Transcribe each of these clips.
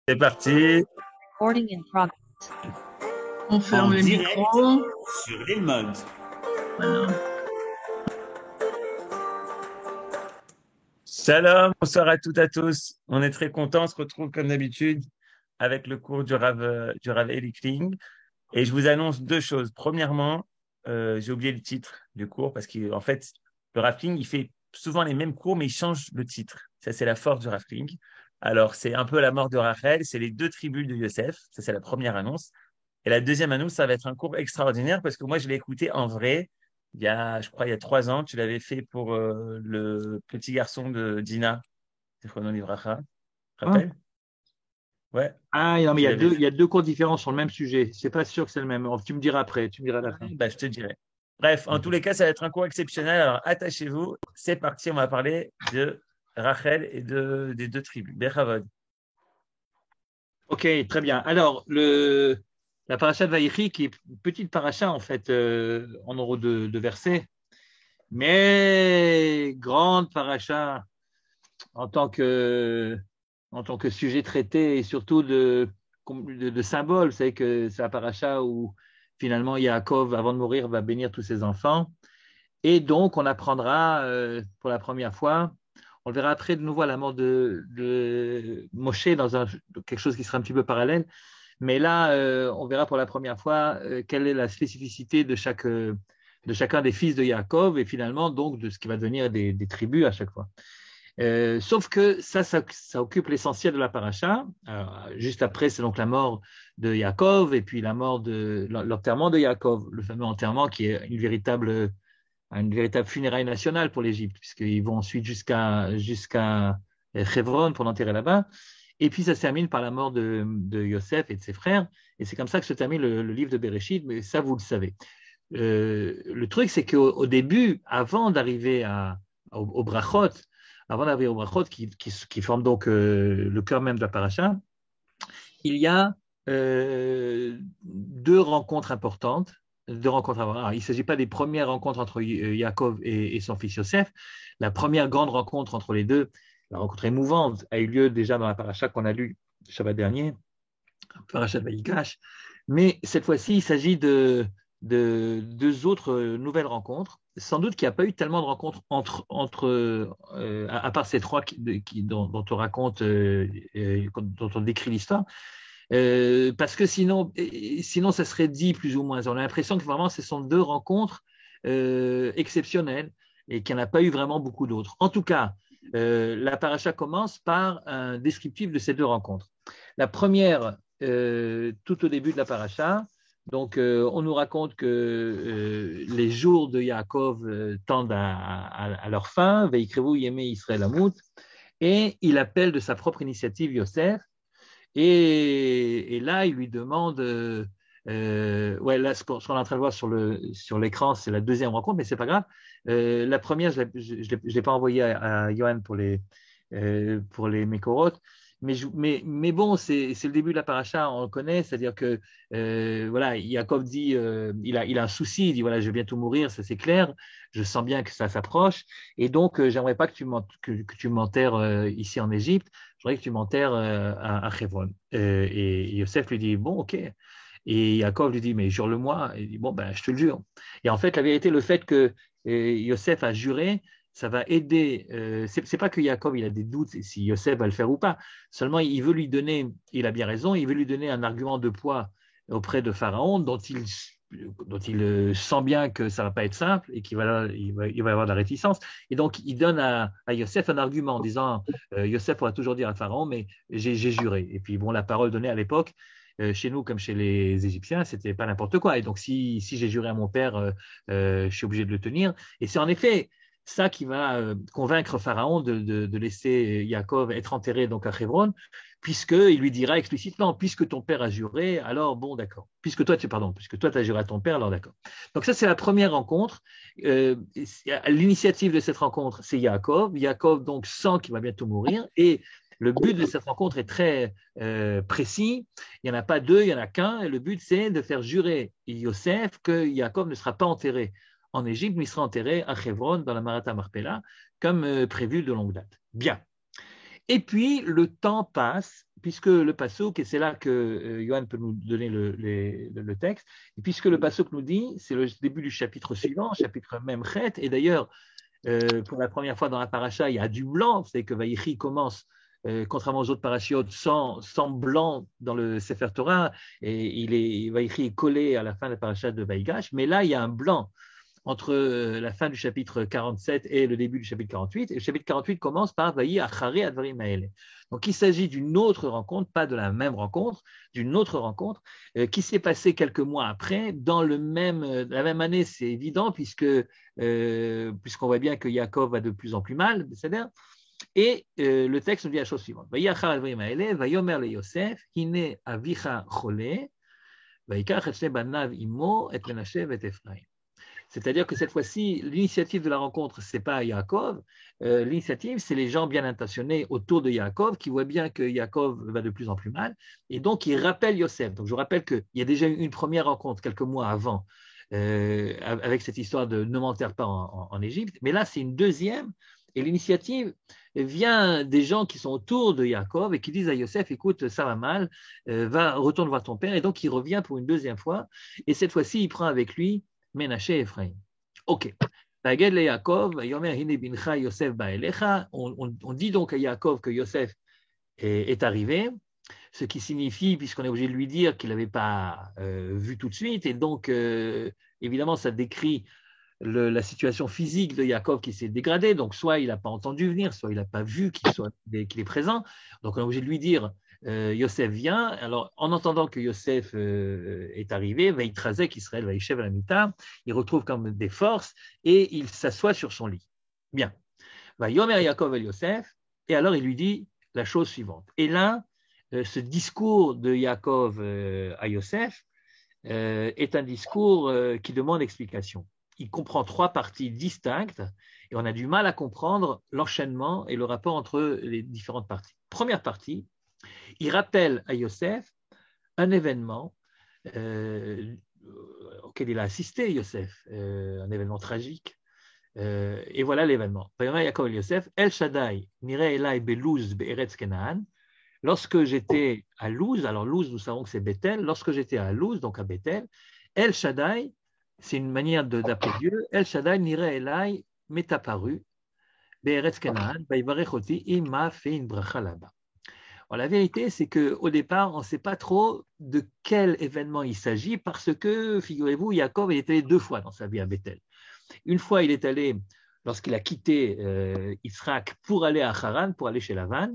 C'est parti, Recording in progress. On ferme en les direct micros. sur les mugs. Voilà. Shalom, bonsoir à toutes et à tous. On est très contents, on se retrouve comme d'habitude avec le cours du Rav Eli Kling. Et je vous annonce deux choses. Premièrement, j'ai oublié le titre du cours parce qu'en fait, le Rav Kling, il fait souvent les mêmes cours, mais il change le titre. Ça, c'est la force du Rav Kling. Alors, c'est un peu la mort de Rachel, c'est les deux tribus de Yosef. Ça, c'est la première annonce. Et la deuxième annonce, ça va être un cours extraordinaire parce que moi, je l'ai écouté en vrai je crois, il y a 3 ans. Tu l'avais fait pour le petit garçon de Dina, Zichrono Livracha. Tu te Hein. rappelles? Ouais, Ah, non, mais tu l'avais il fait. y a deux cours différents sur le même sujet. C'est pas sûr que c'est le même. Tu me diras après, tu me diras à la fin. Bah, je te dirai. Bref, en tous les cas, ça va être un cours exceptionnel. Alors, attachez-vous. C'est parti. On va parler de Rachel et des deux tribus. Bechavod. Ok, très bien. Alors, la paracha de Vaïchi, qui est une petite paracha en fait, en nombre de versets, mais grande paracha en tant que, en tant que sujet traité et surtout de symbole. Vous savez que c'est la paracha où finalement Yaakov, avant de mourir, va bénir tous ses enfants. Et donc, on apprendra pour la première fois, on le verra après de nouveau à la mort de Moshe dans quelque chose qui sera un petit peu parallèle, mais là, on verra pour la première fois quelle est la spécificité de chacun des fils de Yaakov et finalement donc de ce qui va devenir des tribus à chaque fois. Sauf que ça occupe l'essentiel de la paracha. Alors, juste après, c'est donc la mort de Yaakov et puis la mort l'enterrement de Yaakov, le fameux enterrement qui est une véritable funéraille nationale pour l'Égypte, puisqu'ils vont ensuite jusqu'à Hebron pour l'enterrer là-bas. Et puis ça se termine par la mort de Yosef et de ses frères. Et c'est comme ça que se termine le livre de Bereshit, mais ça, vous le savez. Le truc, c'est qu'au début, avant d'arriver au brachot, qui forment donc le cœur même de la paracha, il y a deux rencontres importantes. Alors, il ne s'agit pas des premières rencontres entre Yaakov et son fils Yosef. La première grande rencontre entre les deux, la rencontre émouvante, a eu lieu déjà dans la paracha qu'on a lue le Shabbat dernier, paracha de Vaïgash. Mais cette fois-ci, il s'agit de deux autres nouvelles rencontres. Sans doute qu'il n'y a pas eu tellement de rencontres à part ces trois dont on raconte, dont on décrit l'histoire. Parce que sinon, ça serait dit plus ou moins. On a l'impression que vraiment, ce sont deux rencontres exceptionnelles et qu'il n'y en a pas eu vraiment beaucoup d'autres. En tout cas, la paracha commence par un descriptif de ces deux rencontres. La première, tout au début de la paracha, donc on nous raconte que les jours de Yaakov tendent à leur fin, Veikrevu Yemei Israël Amut, et il appelle de sa propre initiative Yosef. Et là, il lui demande, ouais, là, ce qu'on est en train de voir sur l'écran, c'est la deuxième rencontre, mais c'est pas grave. La première, je ne l'ai pas envoyée à Johan pour les Mekorot, mais bon, c'est le début de la paracha, on le connaît, c'est-à-dire que voilà, Yaakov dit, il a un souci, il dit voilà, je vais bientôt mourir, ça c'est clair, je sens bien que ça s'approche, et donc j'aimerais pas que tu m'enterres ici en Égypte, je voudrais que tu m'enterres à Hebron. Et Yosef lui dit, bon, ok. Et Yaakov lui dit, mais jure-le-moi. Il dit, bon, ben, je te le jure. Et en fait, la vérité, le fait que Yosef a juré, ça va aider. C'est pas que Yaakov il a des doutes si Yosef va le faire ou pas. Seulement, il veut lui donner, il a bien raison, il veut lui donner un argument de poids auprès de Pharaon dont il sent bien que ça va pas être simple et il va avoir de la réticence. Et donc, il donne à Yosef un argument en disant Yosef pourra toujours dire à Pharaon, mais j'ai juré. Et puis, bon, la parole donnée à l'époque, chez nous comme chez les Égyptiens, c'était pas n'importe quoi. Et donc, si j'ai juré à mon père, je suis obligé de le tenir. Et c'est en effet ça qui va convaincre Pharaon de laisser Yaakov être enterré donc à Hebron, puisqu'il lui dira explicitement, puisque ton père a juré, alors bon, d'accord. Puisque toi, tu as juré à ton père, alors d'accord. Donc ça, c'est la première rencontre. L'initiative de cette rencontre, c'est Yaakov. Yaakov donc sent qu'il va bientôt mourir et le but de cette rencontre est très précis. Il n'y en a pas deux, il n'y en a qu'un. Et le but, c'est de faire jurer Yosef que Yaakov ne sera pas enterré en Égypte, mais il sera enterré à Hebron, dans la Maratha Marpella, comme prévu de longue date. Bien. Et puis, le temps passe, puisque le passouk, et c'est là que Yohan peut nous donner le texte, et puisque le passouk nous dit, c'est le début du chapitre suivant, chapitre Memchet, et d'ailleurs, pour la première fois dans la paracha, il y a du blanc, c'est que Vaïchi commence, contrairement aux autres parachiotes, sans blanc dans le Sefer Torah, et Vaïchi est collé à la fin de la paracha de Vaïgash, mais là, il y a un blanc entre la fin du chapitre 47 et le début du chapitre 48. Et le chapitre 48 commence par Vaï Achare Advarim Haele. Donc il s'agit d'une autre rencontre, pas de la même rencontre, d'une autre rencontre qui s'est passée quelques mois après, dans la même année, c'est évident, puisqu'on voit bien que Yaakov va de plus en plus mal, c'est-à-dire, et le texte nous dit la chose suivante. Vaï Achare Advarim Haele, Vayomer le Yosef, Hine Avicha Chole, Vaïkach et Shne Banav Imo, et Menashe et Ephraim. C'est-à-dire que cette fois-ci, l'initiative de la rencontre, ce n'est pas Yaakov. L'initiative, c'est les gens bien intentionnés autour de Yaakov qui voient bien que Yaakov va de plus en plus mal. Et donc, ils rappellent Yosef. Donc, je rappelle qu'il y a déjà eu une première rencontre quelques mois avant avec cette histoire de ne m'enterre pas en Égypte. Mais là, c'est une deuxième. Et l'initiative vient des gens qui sont autour de Yaakov et qui disent à Yosef, écoute, ça va mal, retourne voir ton père. Et donc, il revient pour une deuxième fois. Et cette fois-ci, il prend avec lui Ménaché et Ephraim. Ok. On dit donc à Yaakov que Yosef est arrivé, ce qui signifie, puisqu'on est obligé de lui dire qu'il n'avait pas vu tout de suite, et donc évidemment ça décrit la situation physique de Yaakov qui s'est dégradée, donc soit il n'a pas entendu venir, soit il n'a pas vu qu'il est présent, donc on est obligé de lui dire Yosef vient. Alors, en entendant que Yosef est arrivé, Vaïtrazek Israël, Vaïchev Lamita, il retrouve comme des forces et il s'assoit sur son lit. Bien. Vayomer Yaakov el Yosef, et alors il lui dit la chose suivante. Et là, ce discours de Yaakov à Yosef est un discours qui demande explication. Il comprend trois parties distinctes et on a du mal à comprendre l'enchaînement et le rapport entre les différentes parties. Première partie, il rappelle à Yosef un événement auquel il a assisté, Yosef, un événement tragique. Et voilà l'événement. Yaakov Yosef, El Shaddai, Nire Elai Belouz Be'eretz Kenaan. Lorsque j'étais à Louz, alors Louz, nous savons que c'est Bethel, lorsque j'étais à Louz, donc à Bethel, El Shaddai, c'est une manière d'appeler Dieu, El Shaddai, Nire Elai, m'est apparu, Be'eretz Kenaan, Baïvarechoti, il m'a fait une bracha là-bas. Alors, la vérité, c'est qu'au départ, on ne sait pas trop de quel événement il s'agit parce que, figurez-vous, Yaakov est allé deux fois dans sa vie à Bethel. Une fois, il est allé, lorsqu'il a quitté Israël pour aller à Haran, pour aller chez Lavan,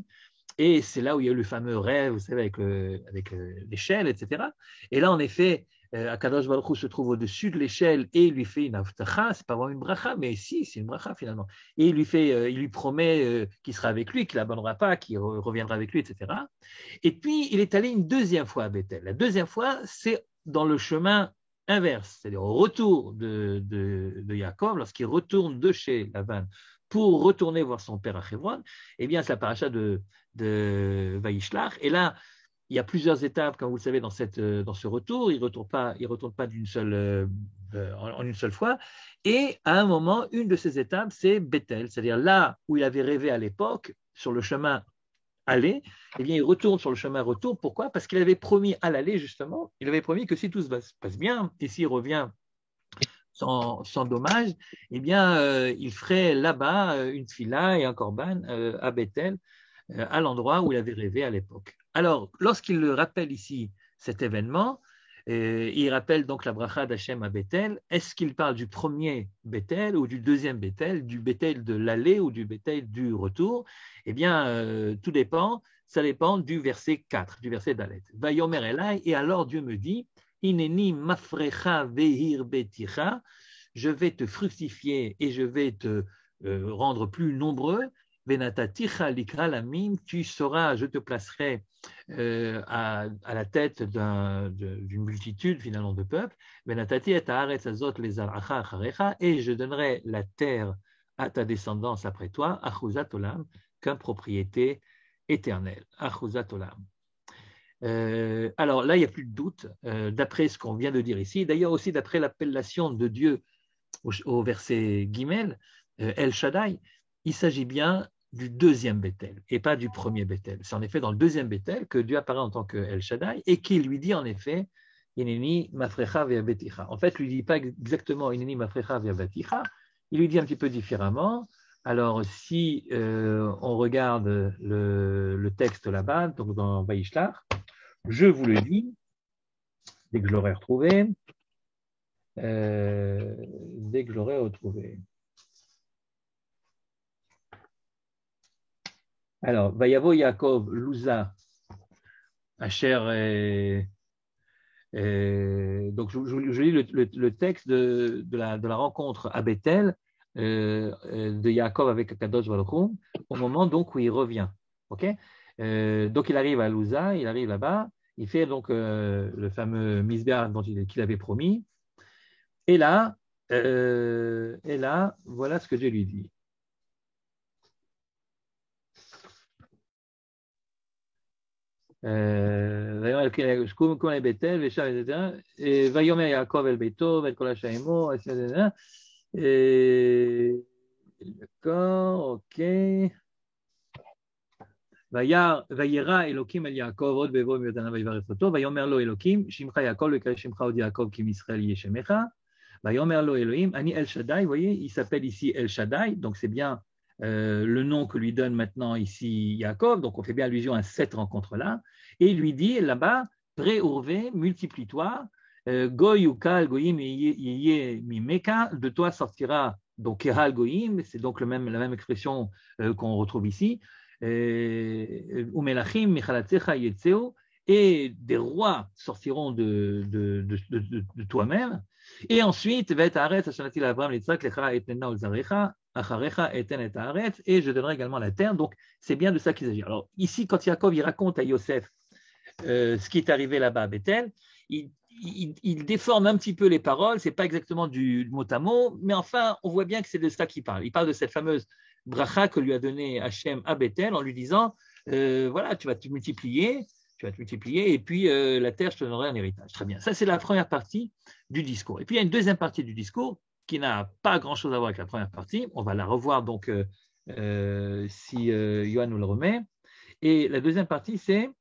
et c'est là où il y a eu le fameux rêve, vous savez, avec l'échelle, etc. Et là, en effet, Akadosh Baruch Hu se trouve au-dessus de l'échelle et il lui fait une avtacha, c'est pas vraiment une bracha, mais si, c'est une bracha finalement. Et il lui promet qu'il sera avec lui, qu'il n'abandonnera pas, qu'il reviendra avec lui, etc. Et puis, il est allé une deuxième fois à Bethel. La deuxième fois, c'est dans le chemin inverse, c'est-à-dire au retour de Yaakov, lorsqu'il retourne de chez Lavan pour retourner voir son père à Hebron, eh bien, c'est la paracha de Vaïshlach. Et là, il y a plusieurs étapes, comme vous le savez, dans ce retour. Il ne retourne pas en une seule fois. Et à un moment, une de ces étapes, c'est Bethel, c'est-à-dire là où il avait rêvé à l'époque, sur le chemin aller, eh bien, il retourne sur le chemin retour. Pourquoi ? Parce qu'il avait promis à l'aller, justement, il avait promis que si tout se passe bien, et s'il revient sans dommage, eh bien, il ferait là-bas une tfila et un korban à Bethel, à l'endroit où il avait rêvé à l'époque. Alors, lorsqu'il le rappelle ici, cet événement, il rappelle donc la bracha d'Hachem à Bethel. Est-ce qu'il parle du premier Bethel ou du deuxième Bethel, du Bethel de l'aller ou du Bethel du retour? Eh bien, tout dépend, ça dépend du verset 4, du verset d'Alet. Vayomer Elai, et alors Dieu me dit, Hineni mafrecha vehir beticha, je vais te fructifier et je vais te rendre plus nombreux. Tu seras, je te placerai à la tête d'une multitude finalement de peuples, et je donnerai la terre à ta descendance après toi, achuzat olam, comme propriété éternelle. Achuzat olam. Alors là, il n'y a plus de doute, d'après ce qu'on vient de dire ici, d'ailleurs aussi d'après l'appellation de Dieu au verset Gimel, El Shaddai, il s'agit bien du deuxième Bethel et pas du premier Bethel. C'est en effet dans le deuxième Bethel que Dieu apparaît en tant que El Shaddai et qui lui dit en effet Hineni mafrecha ve'abeticha. En fait, il lui dit pas exactement Hineni mafrecha ve'abeticha, il lui dit un petit peu différemment. Alors, si on regarde le texte là-bas, donc dans Vaïshlach, je vous le dis, dès que je l'aurai retrouvé, dès que je l'aurai retrouvé. Alors, Vayavo Yaakov Louza, Asher, donc je lis le texte de la rencontre à Bethel de Yaakov avec Kadosh Baruch Hu, au moment donc où il revient. Okay, donc il arrive à Louza, il arrive là-bas, il fait donc le fameux Misbéach qu'il avait promis. Et là, voilà ce que Dieu lui dit. ויאמר לבית-אל וישב ויאמר יעקב אל ביתו ואת כל אשר עמו. d'accord, ok. וירא אלוקים אל יעקב עוד בבוא מיודענה ויברך אותו ויאמר לו אלוקים שמך יעקב לא יקרא שמך עוד יעקב כי מישראל יהיה שמך. ויאמר לו אלוהים אני אל שדאי. Vous voyez, il s'appelle ici El Shaddai, donc c'est bien le nom que lui donne maintenant ici Yaakov, donc on fait bien allusion à cette rencontre-là, et il lui dit là-bas, pré-urvé, multiplie-toi, goy ukal goyim yeye mimeka, de toi sortira, donc kehal goyim, c'est donc la même expression qu'on retrouve ici, umelachim michalatzecha yetzeu, et des rois sortiront de toi-même, et ensuite, vet haaretz asher Abraham litzrak lecha etnena ulzarecha, et je donnerai également la terre. Donc, c'est bien de ça qu'il s'agit. Alors, ici, quand Yaakov il raconte à Yosef ce qui est arrivé là-bas à Bethel, il déforme un petit peu les paroles, c'est pas exactement du mot à mot, mais enfin, on voit bien que c'est de ça qu'il parle. Il parle de cette fameuse bracha que lui a donnée Hachem à Bethel en lui disant, voilà, tu vas te multiplier, et puis la terre, je te donnerai un héritage. Très bien. Ça, c'est la première partie du discours. Et puis, il y a une deuxième partie du discours qui n'a pas grand-chose à voir avec la première partie. On va la revoir donc si Yohann nous le remet. Et la deuxième partie, c'est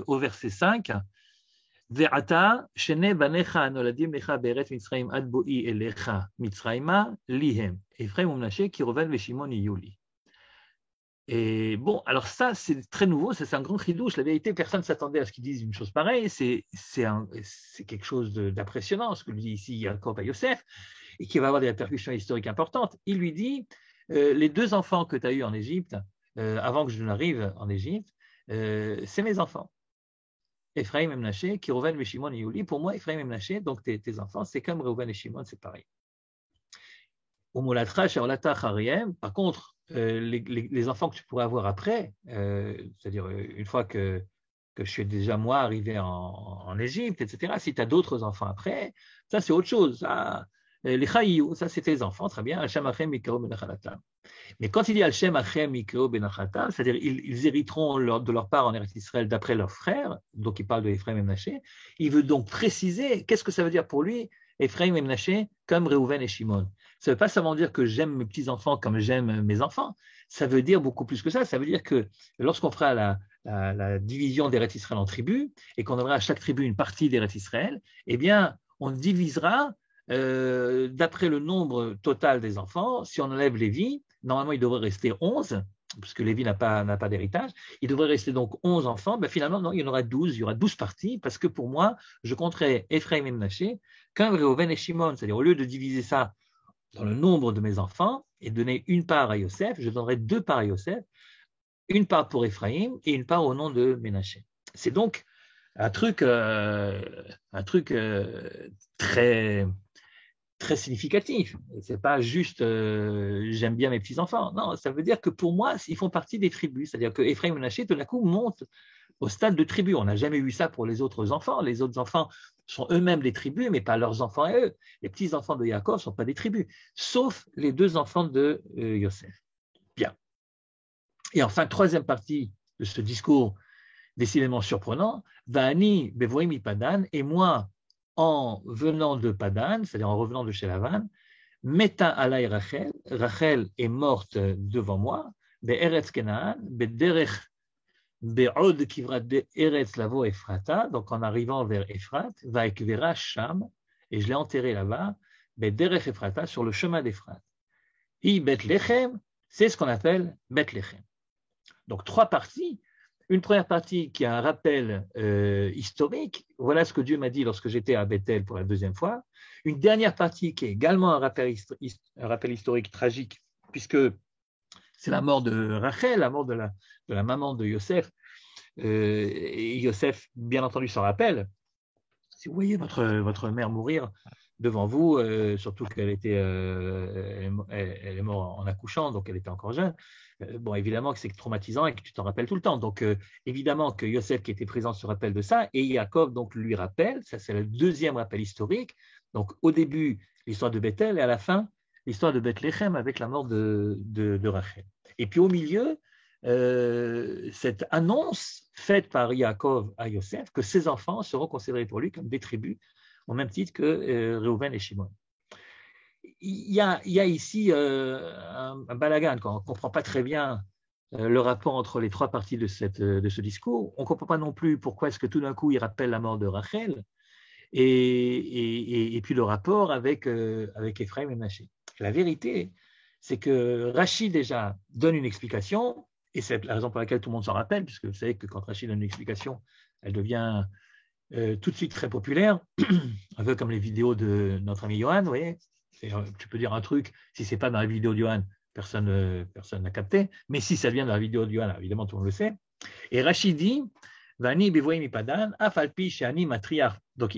au verset 5. Ve'ata shene banecha noladim lecha be'eretz Mitzrayim ad bo'i elecha Mitzrayima lihem. Ephraim umnaché qui reviennent veshimon yuli. Et bon, alors ça, c'est très nouveau, ça c'est un grand chidouche. La vérité, personne ne s'attendait à ce qu'ils disent une chose pareille. C'est quelque chose d'impressionnant, ce que dit ici Yaakov à Yosef, et qui va avoir des répercussions historiques importantes. Il lui dit, les deux enfants que tu as eus en Égypte, avant que je n'arrive en Égypte, c'est mes enfants. Ephraim et Menaché, qui Reuven, Shimon et Yuli. Pour moi, Ephraim et Menaché, donc tes enfants, c'est comme Reuven et Shimon, c'est pareil. Par contre, les enfants que tu pourrais avoir après, c'est-à-dire une fois que je suis déjà moi arrivé en Égypte, etc., si tu as d'autres enfants après, ça c'est autre chose. Ça, les Chaïou, ça c'est tes enfants, très bien. Mais quand il dit Al-Shem Achem Mikro Benachatam, c'est-à-dire ils hériteront de leur part en Eretz Israël d'après leurs frères, donc il parle de Ephraim et Menaché, il veut donc préciser qu'est-ce que ça veut dire pour lui, Ephraim et Menaché, comme Reuven et Shimon. Ça ne veut pas seulement dire que j'aime mes petits-enfants comme j'aime mes enfants, ça veut dire beaucoup plus que ça. Ça veut dire que lorsqu'on fera la division d'Eretz Israël en tribus et qu'on donnera à chaque tribu une partie d'Eretz Israël, eh bien, on divisera d'après le nombre total des enfants. Si on enlève Lévi, normalement, il devrait rester 11, puisque Lévi n'a pas d'héritage. Il devrait rester donc 11 enfants. Ben, finalement, non, il y en aura 12. Il y aura 12 parties, parce que pour moi, je compterai Ephraim et Menaché comme Reuven et Shimon. C'est-à-dire, au lieu de diviser ça dans le nombre de mes enfants et donner une part à Yosef, je donnerai 2 parts à Yosef, une part pour Ephraim et une part au nom de Menaché. C'est donc un truc très très significatif. C'est pas juste j'aime bien mes petits-enfants. Non, ça veut dire que pour moi, ils font partie des tribus. C'est-à-dire que Ephraim et Menaché, tout d'un coup, montent au stade de tribu. On n'a jamais vu ça pour les autres enfants. Les autres enfants sont eux-mêmes des tribus, mais pas leurs enfants à eux. Les petits-enfants de Yaakov ne sont pas des tribus, sauf les 2 enfants de Yosef. Bien. Et enfin, troisième partie de ce discours décidément surprenant, Va'ani bevoim mi Padan, et moi, en venant de Padan, c'est-à-dire en revenant de chez Lavan, Meta alay Rachel, Rachel est morte devant moi, be'eretz Kenaan, be'derech be'od kivrat eretz lavo Ephrata, donc en arrivant vers Ephrat, va'ekvera Sham, et je l'ai enterré là-bas, be'derech Ephrata, sur le chemin d'Ephrat. I Bethléem, c'est ce qu'on appelle Bethléem. Donc trois parties. Une première partie qui a un rappel historique, voilà ce que Dieu m'a dit lorsque j'étais à Bethel pour la deuxième fois. Une dernière partie qui est également un rappel historique tragique, puisque c'est la mort de Rachel, la mort de la maman de Yosef. Et Yosef, bien entendu, s'en rappelle. Si vous voyez votre mère mourir devant vous, surtout qu'elle elle est morte en accouchant, donc elle était encore jeune. Bon, évidemment que c'est traumatisant et que tu t'en rappelles tout le temps. Donc, évidemment que Yosef qui était présent se rappelle de ça, et Yaakov donc lui rappelle. Ça, c'est le deuxième rappel historique. Donc, au début, l'histoire de Bethel, et à la fin, l'histoire de Bethléem avec la mort de Rachel. Et puis au milieu, cette annonce faite par Yaakov à Yosef que ses enfants seront considérés pour lui comme des tribus, au même titre que Réhouven et Shimon. Il y a ici un balagan, on ne comprend pas très bien le rapport entre les trois parties de ce discours. On ne comprend pas non plus pourquoi est-ce que tout d'un coup il rappelle la mort de Rachel et puis le rapport avec Ephraim et Manaché. La vérité, c'est que Rachid déjà donne une explication, et c'est la raison pour laquelle tout le monde s'en rappelle, puisque vous savez que quand Rachid donne une explication, elle devient tout de suite très populaire, un peu comme les vidéos de notre ami Johan, vous voyez. Tu peux dire un truc, si ce n'est pas dans la vidéo de Johan, personne n'a capté, mais si ça vient dans la vidéo de Johan, évidemment tout le monde le sait. Et Rachid dit, Vani bevoim ipadan, afalpi sheani matriarch. Donc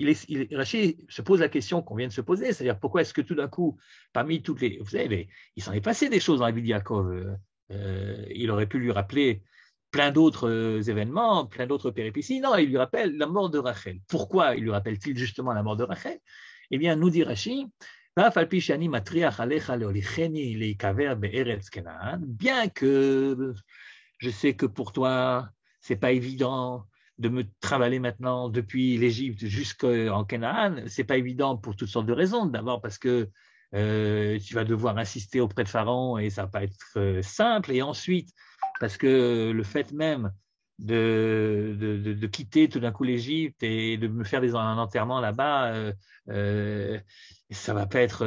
Rachid se pose la question qu'on vient de se poser, c'est-à-dire pourquoi est-ce que tout d'un coup, parmi toutes les, vous savez, il s'en est passé des choses dans la vie de Yaakov. Il aurait pu lui rappeler plein d'autres événements, plein d'autres péripéties. Non, il lui rappelle la mort de Rachel. Pourquoi il lui rappelle-t-il justement la mort de Rachel? Eh bien, nous dit Rachid, bien que je sais que pour toi, c'est pas évident de me travailler maintenant depuis l'Égypte jusqu'en Canaan, c'est pas évident pour toutes sortes de raisons. D'abord parce que tu vas devoir insister auprès de Pharaon et ça va pas être simple. Et ensuite, parce que le fait même de quitter tout d'un coup l'Égypte et de me faire un enterrement là-bas, ça va pas être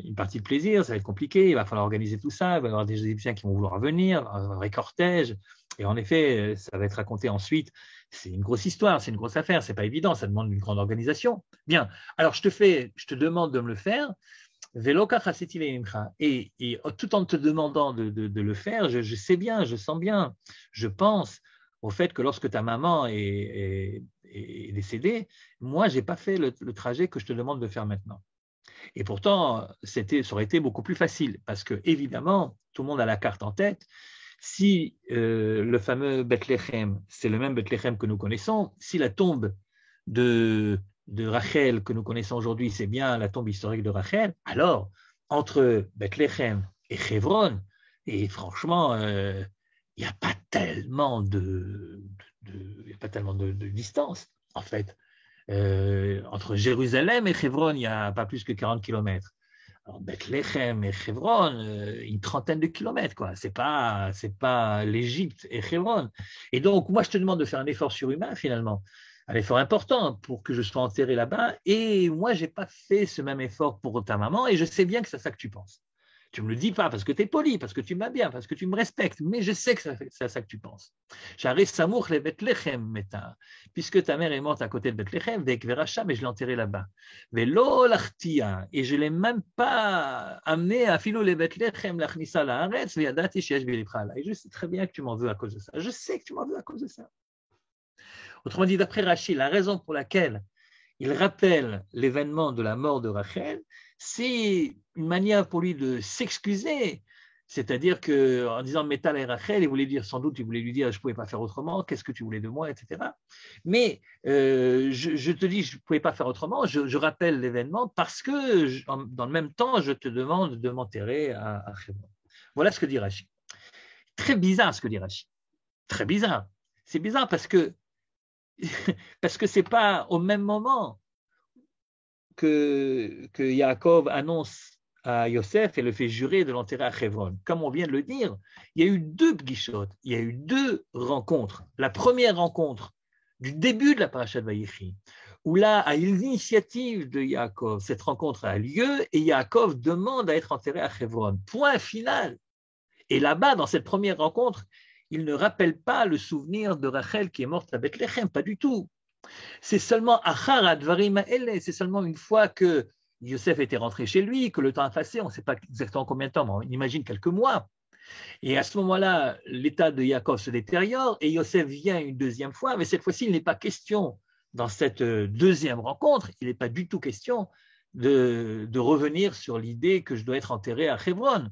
une partie de plaisir, ça va être compliqué, il va falloir organiser tout ça, il va y avoir des Égyptiens qui vont vouloir venir, un vrai cortège, et en effet, ça va être raconté ensuite. C'est une grosse histoire, c'est une grosse affaire, c'est pas évident, ça demande une grande organisation. Bien, alors je te demande de me le faire, et tout en te demandant de le faire, je sais bien, je sens bien, je pense au fait que lorsque ta maman est décédée, moi, je n'ai pas fait le trajet que je te demande de faire maintenant. Et pourtant, ça aurait été beaucoup plus facile, parce que évidemment, tout le monde a la carte en tête. Si le fameux Bethléem, c'est le même Bethléem que nous connaissons, si la tombe de Rachel que nous connaissons aujourd'hui, c'est bien la tombe historique de Rachel, alors entre Bethléem et Hebron, et franchement, il n'y a pas tellement de distance, en fait. Entre Jérusalem et Hebron, il n'y a pas plus que 40 kilomètres. Alors, Bethléem et Hebron, une trentaine de kilomètres, quoi. C'est pas l'Égypte et Hebron. Et donc, moi, je te demande de faire un effort surhumain, finalement. Un effort important pour que je sois enterré là-bas. Et moi, je n'ai pas fait ce même effort pour ta maman et je sais bien que c'est ça que tu penses. Tu ne me le dis pas parce que tu es poli, parce que tu m'aimes bien, parce que tu me respectes, mais je sais que c'est à ça que tu penses. Puisque ta mère est morte à côté de Bethléem, mais je l'ai enterrée là-bas. Et je ne l'ai même pas amené à Philo les Bethléem, l'Achnissa la'aretz, et je sais très bien que tu m'en veux à cause de ça. Je sais que tu m'en veux à cause de ça. Autrement dit, d'après Rachid, la raison pour laquelle il rappelle l'événement de la mort de Rachel, c'est une manière pour lui de s'excuser. C'est-à-dire qu'en disant Métal et Rachel, il voulait dire, sans doute, il voulait lui dire je ne pouvais pas faire autrement, qu'est-ce que tu voulais de moi, etc. Mais je te dis je ne pouvais pas faire autrement, je rappelle l'événement parce que dans le même temps, je te demande de m'enterrer à Hebron. Voilà ce que dit Rachid. Très bizarre ce que dit Rachid. Très bizarre. C'est bizarre parce que ce n'est pas au même moment que Yaakov annonce à Yosef et le fait jurer de l'enterrer à Hebron. Comme on vient de le dire, il y a eu deux pgishot, il y a eu deux rencontres. La première rencontre du début de la paracha de Vaïchi, où là, à l'initiative de Yaakov, cette rencontre a lieu et Yaakov demande à être enterré à Hebron. Point final. Et là-bas, dans cette première rencontre, il ne rappelle pas le souvenir de Rachel qui est morte à Bethléem, pas du tout. C'est seulement Achar Advarim Ha'ele, c'est seulement une fois que Yosef était rentré chez lui, que le temps a passé, on ne sait pas exactement combien de temps, mais on imagine quelques mois. Et à ce moment-là, l'état de Yaakov se détériore et Yosef vient une deuxième fois, mais cette fois-ci, il n'est pas question, dans cette deuxième rencontre, il n'est pas du tout question de revenir sur l'idée que je dois être enterré à Hebron.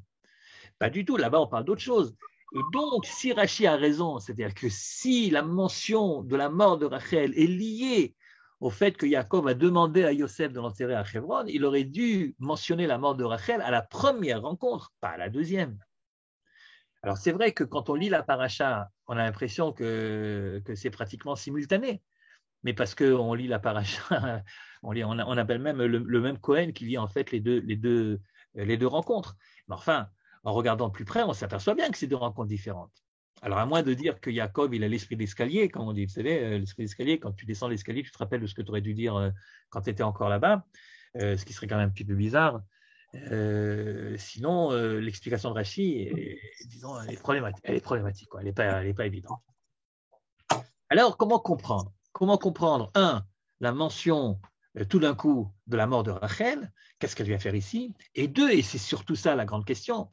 Pas du tout, là-bas on parle d'autre chose. Et donc, si Rachi a raison, c'est-à-dire que si la mention de la mort de Rachel est liée au fait que Yaakov a demandé à Yosef de l'enterrer à Hebron, il aurait dû mentionner la mort de Rachel à la première rencontre, pas à la deuxième. Alors c'est vrai que quand on lit la paracha, on a l'impression que c'est pratiquement simultané, mais parce qu'on lit la paracha, on appelle même le même Cohen qui lit en fait les deux rencontres. Mais enfin, en regardant de plus près, on s'aperçoit bien que c'est deux rencontres différentes. Alors à moins de dire que Jacob, il a l'esprit d'escalier, comme on dit, vous savez, l'esprit d'escalier, quand tu descends l'escalier, tu te rappelles de ce que tu aurais dû dire quand tu étais encore là-bas, ce qui serait quand même un petit peu bizarre. Sinon, l'explication de Rachi, disons, elle est problématique, quoi. Elle n'est pas évidente. Alors, comment comprendre? Comment comprendre, un, la mention tout d'un coup de la mort de Rachel, qu'est-ce qu'elle vient faire ici? Et deux, et c'est surtout ça la grande question,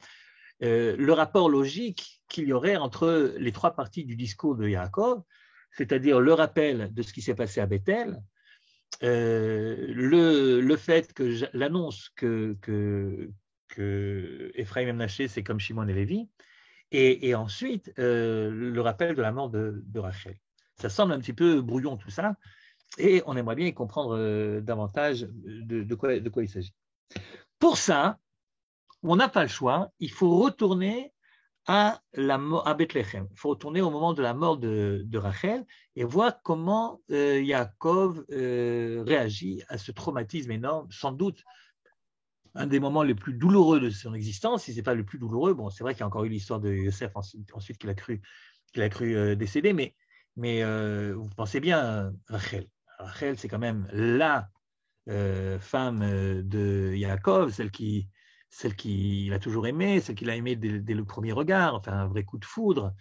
le rapport logique qu'il y aurait entre les trois parties du discours de Yaakov, c'est-à-dire le rappel de ce qui s'est passé à Bethel, le fait que l'annonce que Ephraim et Mnaché, c'est comme Shimon et Lévi, et ensuite le rappel de la mort de Rachel. Ça semble un petit peu brouillon tout ça, et on aimerait bien y comprendre davantage de quoi il s'agit. Pour ça, on n'a pas le choix, il faut retourner à Bethléem. Il faut retourner au moment de la mort de Rachel et voir comment Yaakov réagit à ce traumatisme énorme, sans doute un des moments les plus douloureux de son existence, si ce n'est pas le plus douloureux. Bon, c'est vrai qu'il y a encore eu l'histoire de Yosef ensuite qu'il a cru décéder, mais vous pensez bien, Rachel. Rachel, c'est quand même la femme de Yaakov, celle qu'il a toujours aimée, celle qu'il a aimée dès le premier regard, enfin un vrai coup de foudre.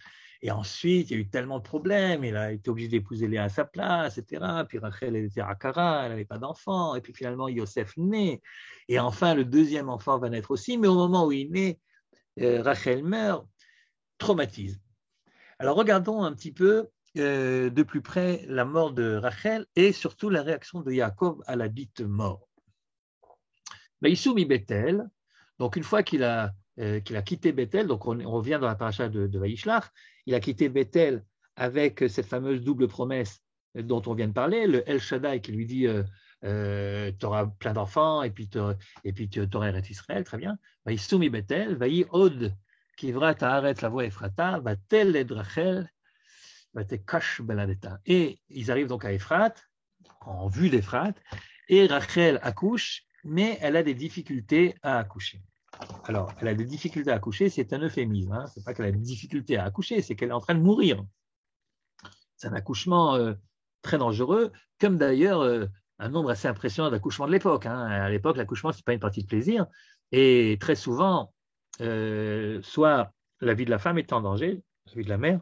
Et ensuite, il y a eu tellement de problèmes, il a été obligé d'épouser Léa à sa place, etc. Puis Rachel, elle était à Akara, elle n'avait pas d'enfant. Et puis finalement, Yosef naît. Et enfin, le deuxième enfant va naître aussi. Mais au moment où il naît, Rachel meurt, traumatisme. Alors regardons un petit peu de plus près la mort de Rachel et surtout la réaction de Yaakov à la dite mort. Baïsoumi Bethel, donc une fois qu'il a quitté Bethel, donc on revient dans la paracha de Vaïshlach, il a quitté Bethel avec cette fameuse double promesse dont on vient de parler, le El Shaddai qui lui dit tu auras plein d'enfants et puis tu auras Eretz Israël, très bien. Baïsoumi Bethel, Vaï Od Kivra Ta'aret la voix Ephrata, Vatel Ed Rachel, Vatekash Beladeta. Et ils arrivent donc à Ephrat, en vue d'Ephrat, et Rachel accouche, mais elle a des difficultés à accoucher. Alors, elle a des difficultés à accoucher, c'est un euphémisme. Hein. Ce n'est pas qu'elle a des difficultés à accoucher, c'est qu'elle est en train de mourir. C'est un accouchement très dangereux, comme d'ailleurs un nombre assez impressionnant d'accouchements de l'époque. Hein. À l'époque, l'accouchement, ce n'est pas une partie de plaisir. Et très souvent, soit la vie de la femme est en danger, la vie de la mère,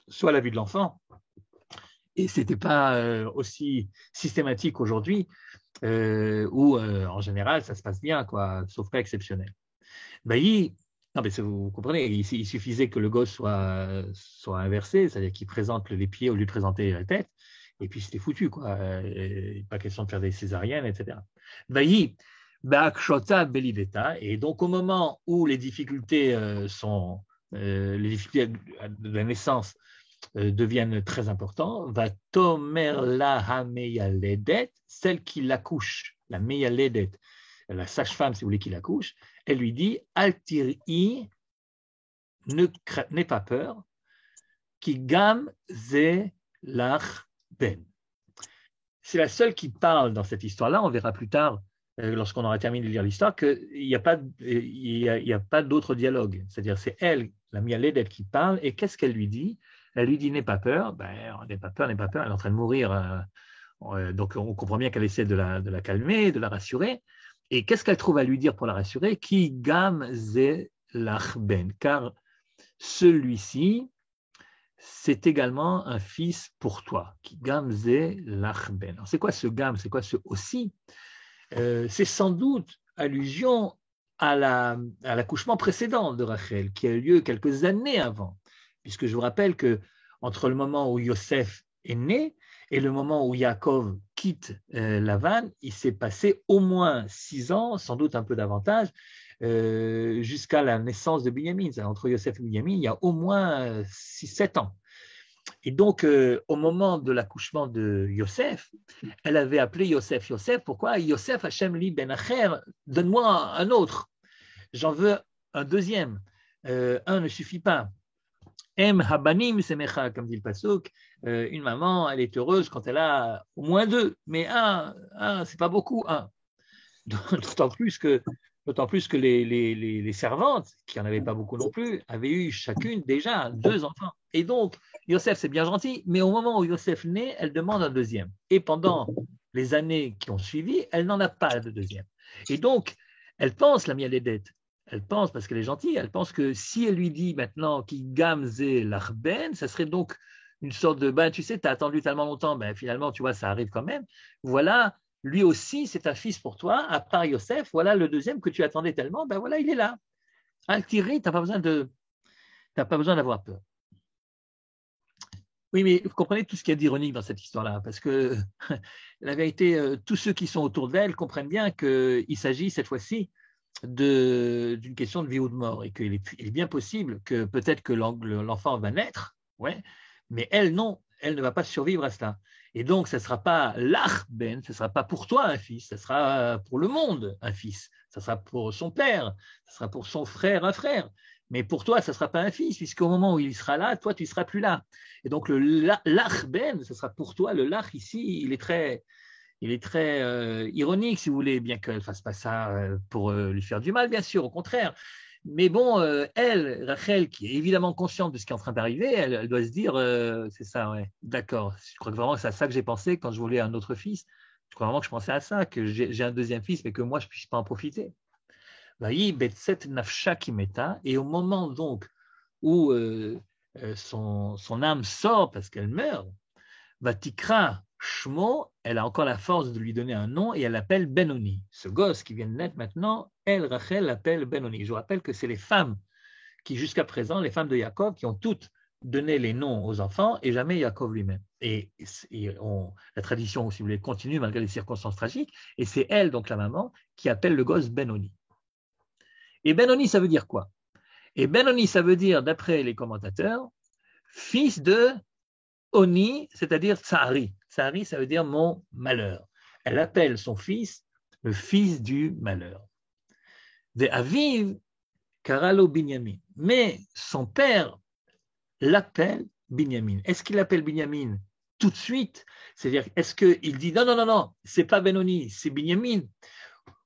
soit la vie de l'enfant. Et ce n'était pas aussi systématique aujourd'hui, où en général, ça se passe bien, quoi, sauf cas exceptionnel. Non, mais vous comprenez, il suffisait que le gosse soit inversé, c'est-à-dire qu'il présente les pieds au lieu de présenter la tête, et puis c'était foutu, quoi. Pas question de faire des césariennes, etc. Et donc au moment où les difficultés les difficultés de la naissance deviennent très importantes, va tomer la hameyaledet, celle qui l'accouche, la meyaledet, la sage-femme, si vous voulez, qui l'accouche, elle lui dit Altiri, n'aie pas peur, qui gam ze lach ben. C'est la seule qui parle dans cette histoire-là. On verra plus tard lorsqu'on aura terminé de lire l'histoire, qu'il n'y a pas, d'autre dialogue. C'est-à-dire, c'est elle, la Mialédet, qui parle, et qu'est-ce qu'elle lui dit? Elle lui dit, n'aie pas peur. Ben, n'aie pas peur, n'aie pas peur. Elle est en train de mourir. Donc, on comprend bien qu'elle essaie de la calmer, de la rassurer. Et qu'est-ce qu'elle trouve à lui dire pour la rassurer? Ki gam ze lachben, car celui-ci, c'est également un fils pour toi. Ki gam ze lachben. Alors, c'est quoi ce gam? C'est quoi ce aussi? C'est sans doute allusion à l'accouchement précédent de Rachel, qui a eu lieu quelques années avant, puisque je vous rappelle que entre le moment où Yosef est né et le moment où Yaakov quitte Lavan, il s'est passé au moins 6 ans, sans doute un peu davantage, jusqu'à la naissance de Binyamin. Entre Yosef et Binyamin, il y a au moins 6-7 ans. Et donc, au moment de l'accouchement de Yosef, elle avait appelé Yosef Yosef. Pourquoi? Yosef Hachem li ben Acher, donne-moi un autre. J'en veux un deuxième. Un ne suffit pas. Em habanim semecha, comme dit le pasuk. Une maman, elle est heureuse quand elle a au moins 2. Mais un c'est pas beaucoup, un. D'autant plus que les servantes, qui n'en avaient pas beaucoup non plus, avaient eu chacune déjà 2 enfants. Et donc, Yosef, c'est bien gentil, mais au moment où Yosef naît, elle demande un deuxième. Et pendant les années qui ont suivi, elle n'en a pas de deuxième. Et donc, elle pense, la Mialédet, elle pense, parce qu'elle est gentille, elle pense que si elle lui dit maintenant qu'il gamze l'arben, ça serait donc une sorte de, ben tu sais, tu as attendu tellement longtemps, ben finalement, tu vois, ça arrive quand même. Voilà, lui aussi, c'est un fils pour toi, à part Yosef, voilà le deuxième que tu attendais tellement, ben voilà, il est là. Al-Tiri, tu n'as pas besoin d'avoir peur. Oui, mais vous comprenez tout ce qu'il y a d'ironique dans cette histoire-là, parce que la vérité, tous ceux qui sont autour d'elle comprennent bien qu'il s'agit cette fois-ci d'une question de vie ou de mort, et qu'il est bien possible que peut-être que l'enfant va naître, ouais, mais elle, non, elle ne va pas survivre à cela. Et donc, ce ne sera pas l'Arben, ce ne sera pas pour toi un fils, ce sera pour le monde un fils, ce sera pour son père, ce sera pour son frère un frère. Mais pour toi, ce ne sera pas un fils, puisqu'au moment où il sera là, toi, tu ne seras plus là. Et donc, l'Arben, ce sera pour toi, le Lach ici, il est très ironique, si vous voulez, bien qu'elle ne fasse pas ça pour lui faire du mal, bien sûr, au contraire. Mais bon, elle, Rachel, qui est évidemment consciente de ce qui est en train d'arriver, elle doit se dire, c'est ça, ouais, d'accord. Je crois que vraiment c'est à ça que j'ai pensé quand je voulais un autre fils. Je crois vraiment que je pensais à ça, que j'ai un deuxième fils, mais que moi, je ne puisse pas en profiter. Et au moment donc où son âme sort parce qu'elle meurt, Vatikra Shmo, elle a encore la force de lui donner un nom et elle l'appelle Benoni. Ce gosse qui vient de naître maintenant, elle, Rachel, l'appelle Benoni. Je vous rappelle que c'est les femmes qui, jusqu'à présent, les femmes de Jacob, qui ont toutes donné les noms aux enfants et jamais Jacob lui-même. Et la tradition, si vous voulez, continue malgré les circonstances tragiques, et c'est elle, donc la maman, qui appelle le gosse Benoni. Et Benoni, ça veut dire quoi? Et Benoni, ça veut dire, d'après les commentateurs, fils de Oni, c'est-à-dire Tsahari. Tsahari, ça veut dire mon malheur. Elle appelle son fils le fils du malheur. De Aviv, Karalo Binyamin. Mais son père l'appelle Binyamin. Est-ce qu'il l'appelle Binyamin tout de suite? C'est-à-dire, est-ce qu'il dit non, non, non, non, c'est pas Benoni, c'est Binyamin?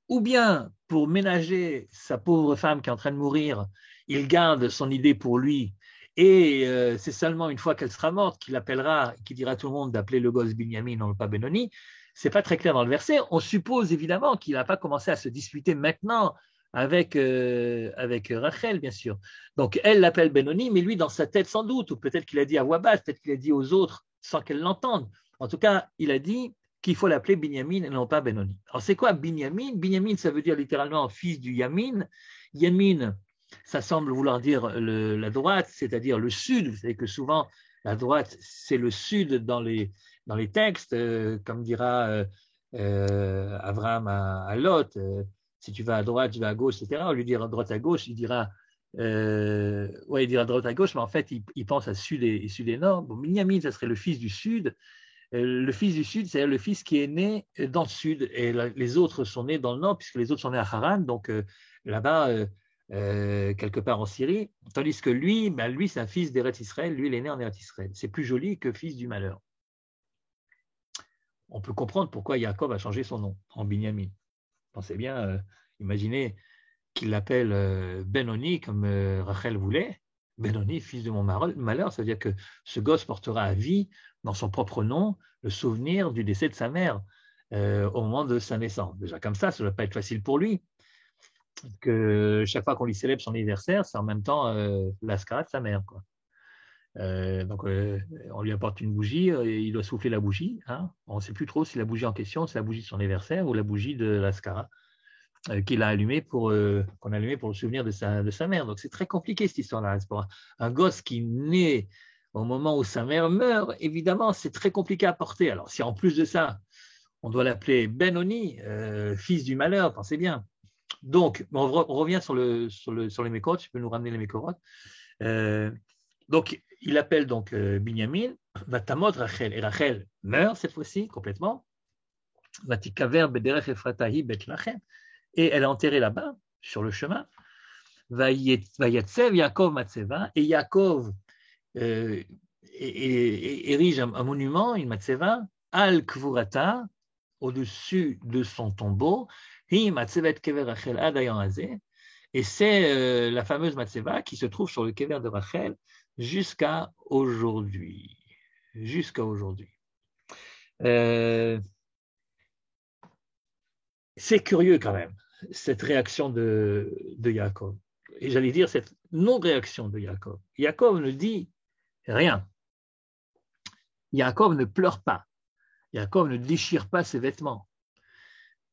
Ou bien, pour ménager sa pauvre femme qui est en train de mourir, il garde son idée pour lui. Et c'est seulement une fois qu'elle sera morte qu'il appellera, qu'il dira à tout le monde d'appeler le gosse Binyamin, non pas Benoni. C'est pas très clair dans le verset. On suppose évidemment qu'il n'a pas commencé à se disputer maintenant avec Rachel, bien sûr. Donc elle l'appelle Benoni, mais lui dans sa tête sans doute, ou peut-être qu'il a dit à voix basse, peut-être qu'il a dit aux autres sans qu'elle l'entende. En tout cas, il a dit qu'il faut l'appeler Binyamin et non pas Benoni. Alors c'est quoi Binyamin? Binyamin, ça veut dire littéralement fils du Yamin. Yamin, ça semble vouloir dire la droite, c'est-à-dire le sud. Vous savez que souvent, la droite, c'est le sud dans les textes, comme dira Abraham à Lot, si tu vas à droite, je vais à gauche, etc. Au lieu de dire à droite à gauche, il dira il dira droite à gauche, mais en fait, il pense à sud et nord. Bon, Binyamin, ça serait le fils du sud. Le fils du sud, c'est le fils qui est né dans le sud, et les autres sont nés dans le nord, puisque les autres sont nés à Haran, donc là-bas, quelque part en Syrie, tandis que lui, c'est un fils d'Eretz Israël, lui, il est né en Eretz Israël. C'est plus joli que fils du malheur. On peut comprendre pourquoi Jacob a changé son nom en Binyamin. Pensez bien, imaginez qu'il l'appelle Benoni, comme Rachel voulait. Benoni, fils de mon malheur, ça veut dire que ce gosse portera à vie, dans son propre nom, le souvenir du décès de sa mère au moment de sa naissance. Déjà comme ça ne doit pas être facile pour lui, que chaque fois qu'on lui célèbre son anniversaire, c'est en même temps l'ascara de sa mère, quoi. On lui apporte une bougie, et il doit souffler la bougie. Hein. On ne sait plus trop si la bougie en question, c'est la bougie de son anniversaire ou la bougie de l'ascara qu'on a allumé pour le souvenir de sa mère. Donc c'est très compliqué cette histoire-là. Pour un gosse qui naît au moment où sa mère meurt, évidemment, c'est très compliqué à porter. Alors si en plus de ça, on doit l'appeler Benoni, fils du malheur, pensez bien. Donc, on revient sur les Mékorot, tu peux nous ramener les Mékorot. Donc, il appelle donc Binyamin, Vatamot Rachel, et Rachel meurt cette fois-ci complètement. Vatikaver Bederech Efratahi Betlachem, et elle est enterrée là-bas, sur le chemin. Vayatsev Yaakov Matseva, et Yaakov érige un monument, une Matseva, Al Kvurata, au-dessus de son tombeau, Hi Matsevet Kever Rachel Adayan Hazeh, et c'est la fameuse Matseva qui se trouve sur le kever de Rachel jusqu'à aujourd'hui. Jusqu'à aujourd'hui. C'est curieux quand même, cette réaction de Yaakov. Et j'allais dire cette non-réaction de Yaakov. Yaakov ne dit rien. Yaakov ne pleure pas. Yaakov ne déchire pas ses vêtements.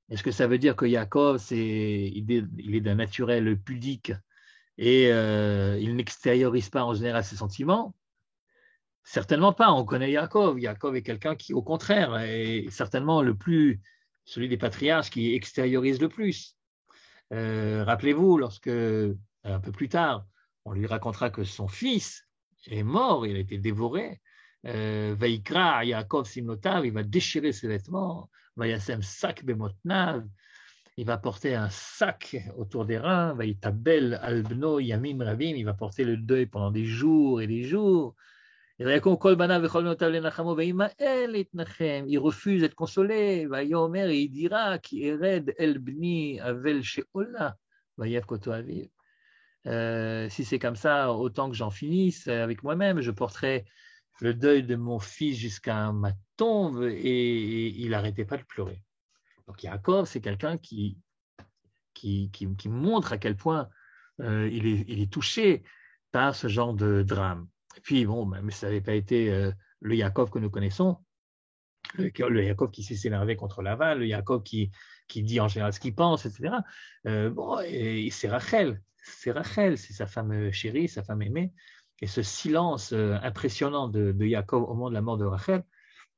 Est-ce que ça veut dire que Yaakov, il est d'un naturel pudique et il n'extériorise pas en général ses sentiments? Certainement pas. On connaît Yaakov. Yaakov est quelqu'un qui, au contraire, est certainement celui des patriarches qui extériorise le plus. Rappelez-vous, lorsque, un peu plus tard, on lui racontera que son fils est mort, il a été dévoré. Vaikra Yaakov Simnotav, il va déchirer ses vêtements. Vayasem sak bemotnav, il va porter un sac autour des reins. Vaitabel albno yamim ravim, il va porter le deuil pendant des jours et des jours. Il refuse d'être consolé. Et il dira qui ered el bni avel sheola. Si c'est comme ça, autant que j'en finisse avec moi-même, je porterai le deuil de mon fils jusqu'à ma tombe, et il n'arrêtait pas de pleurer. Donc Yaakov, c'est quelqu'un qui montre à quel point il est touché par ce genre de drame. Et puis, bon, même si ça n'avait pas été le Yaakov que nous connaissons, le Yaakov qui s'est énervé contre Lavan, le Yaakov qui dit en général ce qu'il pense, etc. C'est Rachel, c'est sa femme chérie, sa femme aimée. Et ce silence impressionnant de Yaakov au moment de la mort de Rachel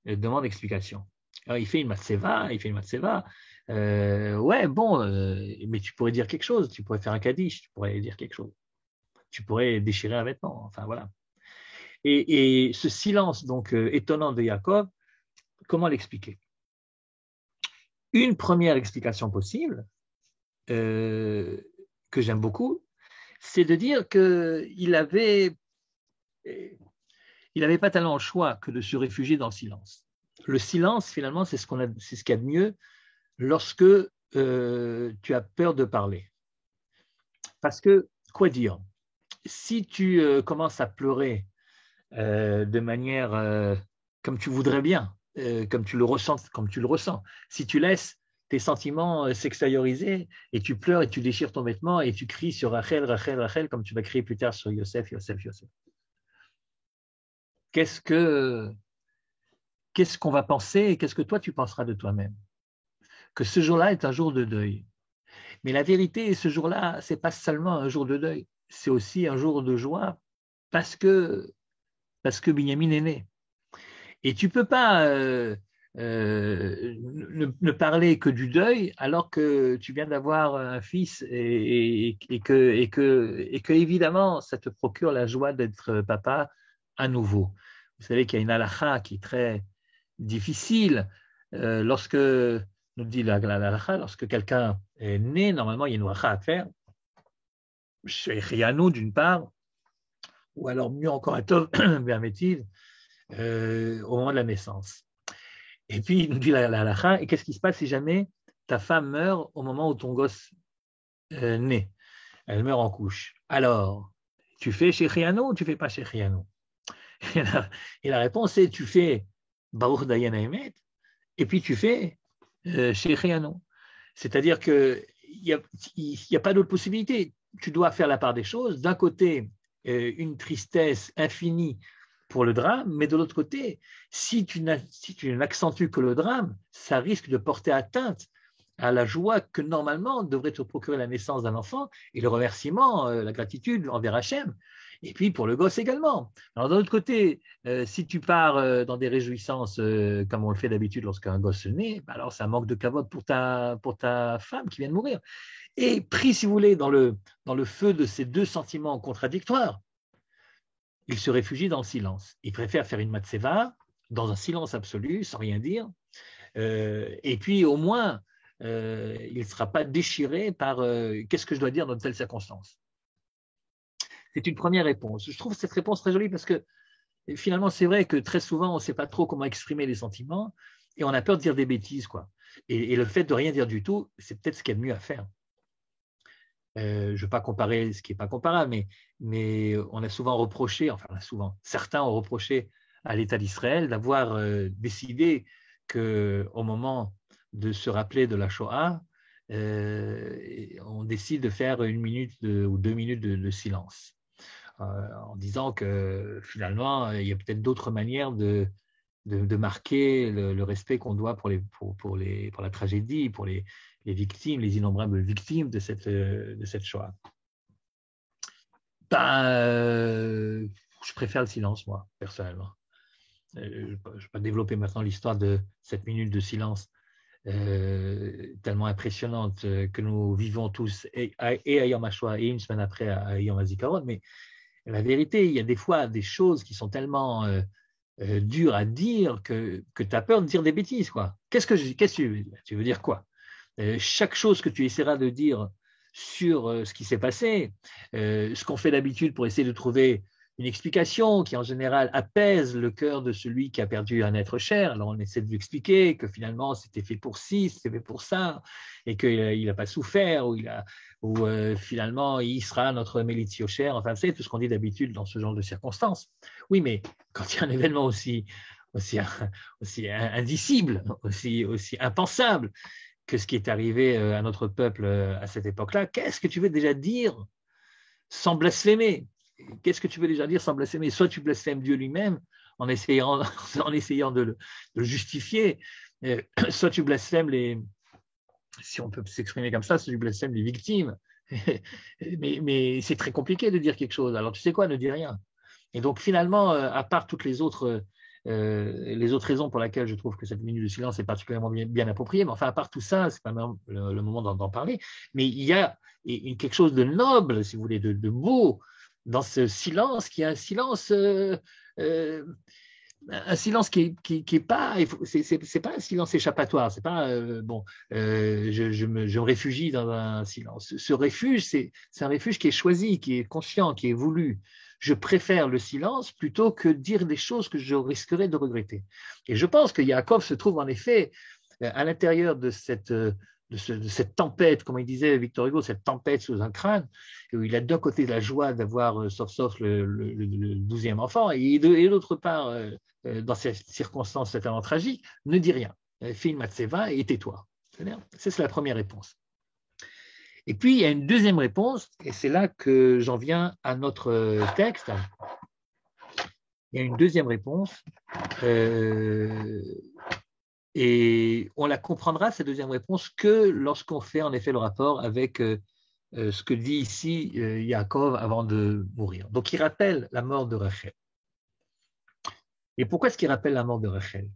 demande explication. Alors, il fait une matseva. Mais tu pourrais dire quelque chose, tu pourrais faire un kaddish, tu pourrais dire quelque chose. Tu pourrais déchirer un vêtement, enfin voilà. Et ce silence donc étonnant de Yaakov, comment l'expliquer? Une première explication possible, que j'aime beaucoup, c'est de dire qu'il avait pas tellement le choix que de se réfugier dans le silence. Le silence, finalement, c'est ce qu'il y a de mieux lorsque tu as peur de parler. Parce que, quoi dire? Si tu commences à pleurer de manière comme tu voudrais bien, comme tu le ressens, si tu laisses tes sentiments s'extérioriser et tu pleures et tu déchires ton vêtement et tu cries sur Rachel, Rachel, Rachel, comme tu vas crier plus tard sur Yosef, Yosef, Yosef. Qu'est-ce qu'on va penser et qu'est-ce que toi tu penseras de toi-même? Que ce jour-là est un jour de deuil. Mais la vérité, ce jour-là, ce n'est pas seulement un jour de deuil, c'est aussi un jour de joie parce que Binyamin est né. Et tu ne peux pas ne parler que du deuil alors que tu viens d'avoir un fils et que évidemment, ça te procure la joie d'être papa à nouveau. Vous savez qu'il y a une halakha qui est très difficile lorsque, nous dit la halakha, lorsque quelqu'un est né, normalement, il y a une bracha à faire. Chez Rianou, d'une part, ou alors mieux encore à Tov, Bermétive, au moment de la naissance. Et puis, il nous dit la halakha, et qu'est-ce qui se passe si jamais ta femme meurt au moment où ton gosse naît. Elle meurt en couche. Alors, tu fais Shechianu ou tu fais pas Shechianu? Et la réponse est tu fais Baruch Dayan Haemet et puis tu fais Shechianu. C'est-à-dire qu'il n'y a pas d'autre possibilité. Tu dois faire la part des choses. D'un côté, une tristesse infinie pour le drame, mais de l'autre côté, si tu n'accentues que le drame, ça risque de porter atteinte à la joie que normalement devrait te procurer la naissance d'un enfant et le remerciement, la gratitude envers Hachem. Et puis pour le gosse également. Alors d'un autre côté, si tu pars dans des réjouissances comme on le fait d'habitude lorsqu'un gosse naît, alors c'est un manque de cavote pour ta femme qui vient de mourir. Et pris, si vous voulez, dans le feu de ces deux sentiments contradictoires, il se réfugie dans le silence. Il préfère faire une matseva dans un silence absolu, sans rien dire. Et puis au moins, il ne sera pas déchiré par qu'est-ce que je dois dire dans de telles circonstances. C'est une première réponse. Je trouve cette réponse très jolie parce que finalement, c'est vrai que très souvent, on ne sait pas trop comment exprimer les sentiments et on a peur de dire des bêtises, quoi. Et le fait de rien dire du tout, c'est peut-être ce qu'il y a de mieux à faire. Je ne veux pas comparer ce qui n'est pas comparable, mais on a souvent reproché, certains ont reproché à l'État d'Israël d'avoir décidé qu'au moment de se rappeler de la Shoah, on décide de faire 1 minute ou 2 minutes de silence, en disant que finalement, il y a peut-être d'autres manières de marquer le respect qu'on doit pour la tragédie, pour les victimes, les innombrables victimes de cette Shoah. Je préfère le silence, moi, personnellement. Je ne vais pas développer maintenant l'histoire de cette minute de silence tellement impressionnante que nous vivons tous et à Yom HaShoah et une semaine après à Yom HaZikaron, mais la vérité, il y a des fois des choses qui sont tellement dures à dire que tu as peur de dire des bêtises, quoi. Qu'est-ce que tu veux dire? Tu veux dire quoi? Chaque chose que tu essaieras de dire sur ce qui s'est passé, ce qu'on fait d'habitude pour essayer de trouver une explication qui en général apaise le cœur de celui qui a perdu un être cher. Alors on essaie de lui expliquer que finalement c'était fait pour ci, c'était fait pour ça, et qu'il n'a pas souffert, ou finalement il sera notre Mélitio cher. Enfin, c'est tout ce qu'on dit d'habitude dans ce genre de circonstances. Oui, mais quand il y a un événement aussi indicible, aussi impensable que ce qui est arrivé à notre peuple à cette époque-là, qu'est-ce que tu veux déjà dire sans blasphémer? Qu'est-ce que tu veux déjà dire sans blasphémer? Soit tu blasphèmes Dieu lui-même en essayant de le justifier, soit tu blasphèmes si on peut s'exprimer comme ça, soit tu blasphèmes les victimes. mais c'est très compliqué de dire quelque chose. Alors tu sais quoi, ne dis rien. Et donc finalement, à part toutes les autres raisons pour lesquelles je trouve que cette minute de silence est particulièrement bien appropriée, mais enfin, à part tout ça, c'est pas le moment d'en parler, mais il y a quelque chose de noble, si vous voulez, de beau dans ce silence, qui est un silence qui est pas, c'est pas un silence échappatoire, c'est pas je me réfugie dans un silence. Ce refuge, c'est un refuge qui est choisi, qui est conscient, qui est voulu. Je préfère le silence plutôt que dire des choses que je risquerais de regretter. Et je pense que Yaakov se trouve en effet à l'intérieur de cette tempête, comme il disait Victor Hugo, cette tempête sous un crâne, où il a d'un côté la joie d'avoir sauf le 12e enfant, et d'autre part, dans ces circonstances tellement tragiques, ne dis rien. Fais une matseva et tais-toi. C'est la première réponse. Et puis, il y a une deuxième réponse, et c'est là que j'en viens à notre texte. Il y a une deuxième réponse, et on la comprendra, cette deuxième réponse, que lorsqu'on fait en effet le rapport avec ce que dit ici Yaakov avant de mourir. Donc, il rappelle la mort de Rachel. Et pourquoi est-ce qu'il rappelle la mort de Rachel?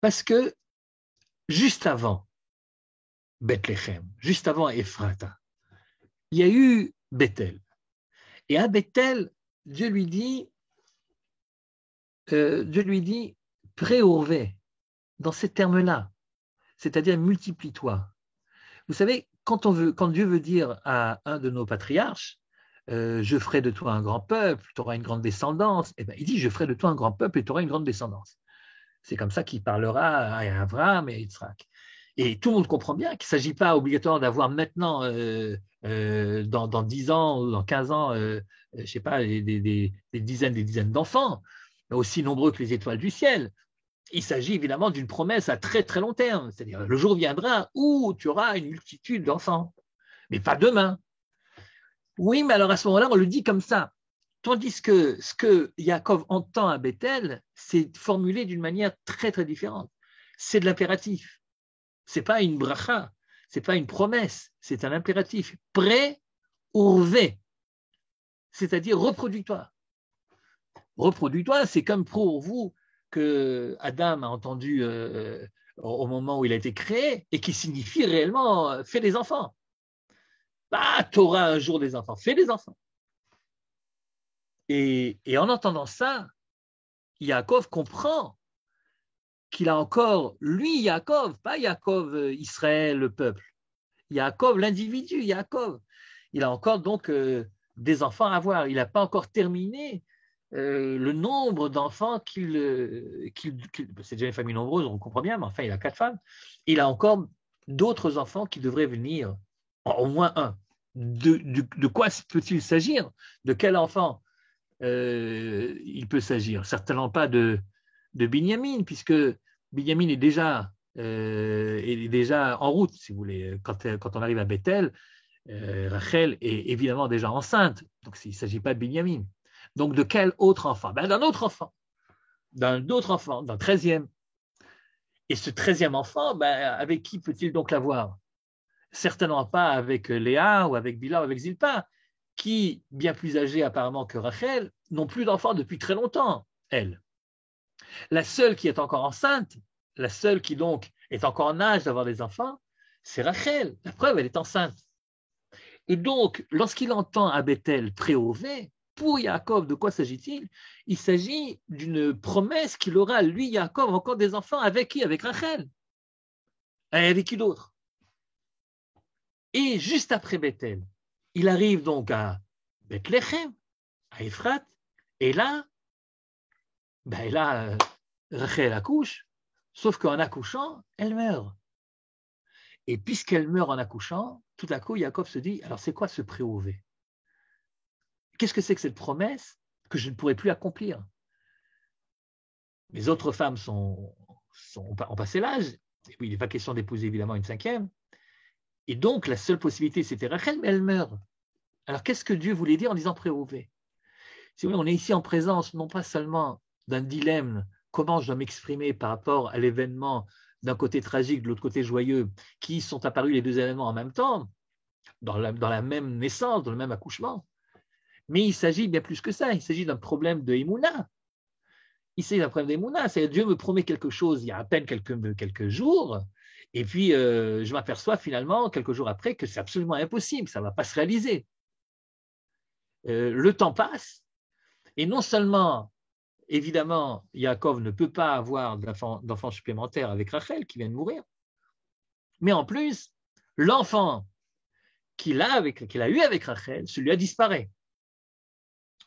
Parce que juste avant Bethléem, juste avant Ephrata, il y a eu Bethel. Et à Bethel, Dieu lui dit préourvé, dans ces termes-là, c'est-à-dire multiplie-toi. Vous savez, quand Dieu veut dire à un de nos patriarches, je ferai de toi un grand peuple, tu auras une grande descendance, eh bien, il dit, je ferai de toi un grand peuple et tu auras une grande descendance. C'est comme ça qu'il parlera à Abraham et à Yitzhak. Et tout le monde comprend bien qu'il ne s'agit pas obligatoirement d'avoir maintenant, dans 10 ans ou dans 15 ans, je ne sais pas, des dizaines d'enfants, aussi nombreux que les étoiles du ciel. Il s'agit évidemment d'une promesse à très très long terme, c'est-à-dire le jour viendra où tu auras une multitude d'enfants, mais pas demain. Oui, mais alors à ce moment-là, on le dit comme ça. Tandis que ce que Yaakov entend à Bethel, c'est formulé d'une manière très très différente. C'est de l'impératif. C'est pas une bracha, c'est pas une promesse, c'est un impératif. Pré urvé, c'est-à-dire reproduis-toi. Reproduis-toi, c'est comme pour vous que Adam a entendu au moment où il a été créé et qui signifie réellement fais des enfants. Bah, tu auras un jour des enfants, fais des enfants. Et en entendant ça, Yaakov comprend qu'il a encore, lui, Yaakov, pas Yaakov, Israël, le peuple, Yaakov, l'individu, Yaakov, il a encore donc des enfants à avoir. Il n'a pas encore terminé le nombre d'enfants c'est déjà une famille nombreuse, on comprend bien, mais enfin, il a 4 femmes. Il a encore d'autres enfants qui devraient venir, au moins un. De quoi peut-il s'agir? De quel enfant il peut s'agir? Certainement pas de Binyamin, puisque Binyamin est déjà en route, si vous voulez. Quand on arrive à Bethel, Rachel est évidemment déjà enceinte, donc il ne s'agit pas de Binyamin. Donc de quel autre enfant? D'un autre enfant, d'un 13e. Et ce 13e enfant, avec qui peut-il donc l'avoir? Certainement pas avec Léa ou avec Bila ou avec Zilpa, qui, bien plus âgées apparemment que Rachel, n'ont plus d'enfants depuis très longtemps, elles. La seule qui est encore enceinte, la seule qui donc est encore en âge d'avoir des enfants, c'est Rachel. La preuve, elle est enceinte. Et donc, lorsqu'il entend à Bethel préové, pour Yaakov, de quoi s'agit-il? Il s'agit d'une promesse qu'il aura, lui, Yaakov, encore des enfants. Avec qui? Avec Rachel. Et avec qui d'autre? Et juste après Bethel, il arrive donc à Bethléem, à Ephrat, et là, Rachel accouche, sauf qu'en accouchant, elle meurt. Et puisqu'elle meurt en accouchant, tout à coup, Yaakov se dit, alors c'est quoi ce préové? Qu'est-ce que c'est que cette promesse que je ne pourrai plus accomplir? Les autres femmes ont passé l'âge, et puis il n'est pas question d'épouser évidemment une 5e, et donc la seule possibilité c'était Rachel, mais elle meurt. Alors qu'est-ce que Dieu voulait dire en disant préové? Si vous voulez, on est ici en présence non pas seulement d'un dilemme, comment je dois m'exprimer par rapport à l'événement d'un côté tragique, de l'autre côté joyeux, qui sont apparus les deux événements en même temps, dans la même naissance, dans le même accouchement. Mais il s'agit bien plus que ça, il s'agit d'un problème de Emouna. Il s'agit d'un problème d'Emouna, c'est-à-dire Dieu me promet quelque chose il y a à peine quelques jours, et puis je m'aperçois finalement, quelques jours après, que c'est absolument impossible, ça ne va pas se réaliser. Le temps passe, et non seulement, évidemment, Yaakov ne peut pas avoir d'enfant supplémentaire avec Rachel, qui vient de mourir, mais en plus, l'enfant qu'il a eu avec Rachel, celui-là disparaît.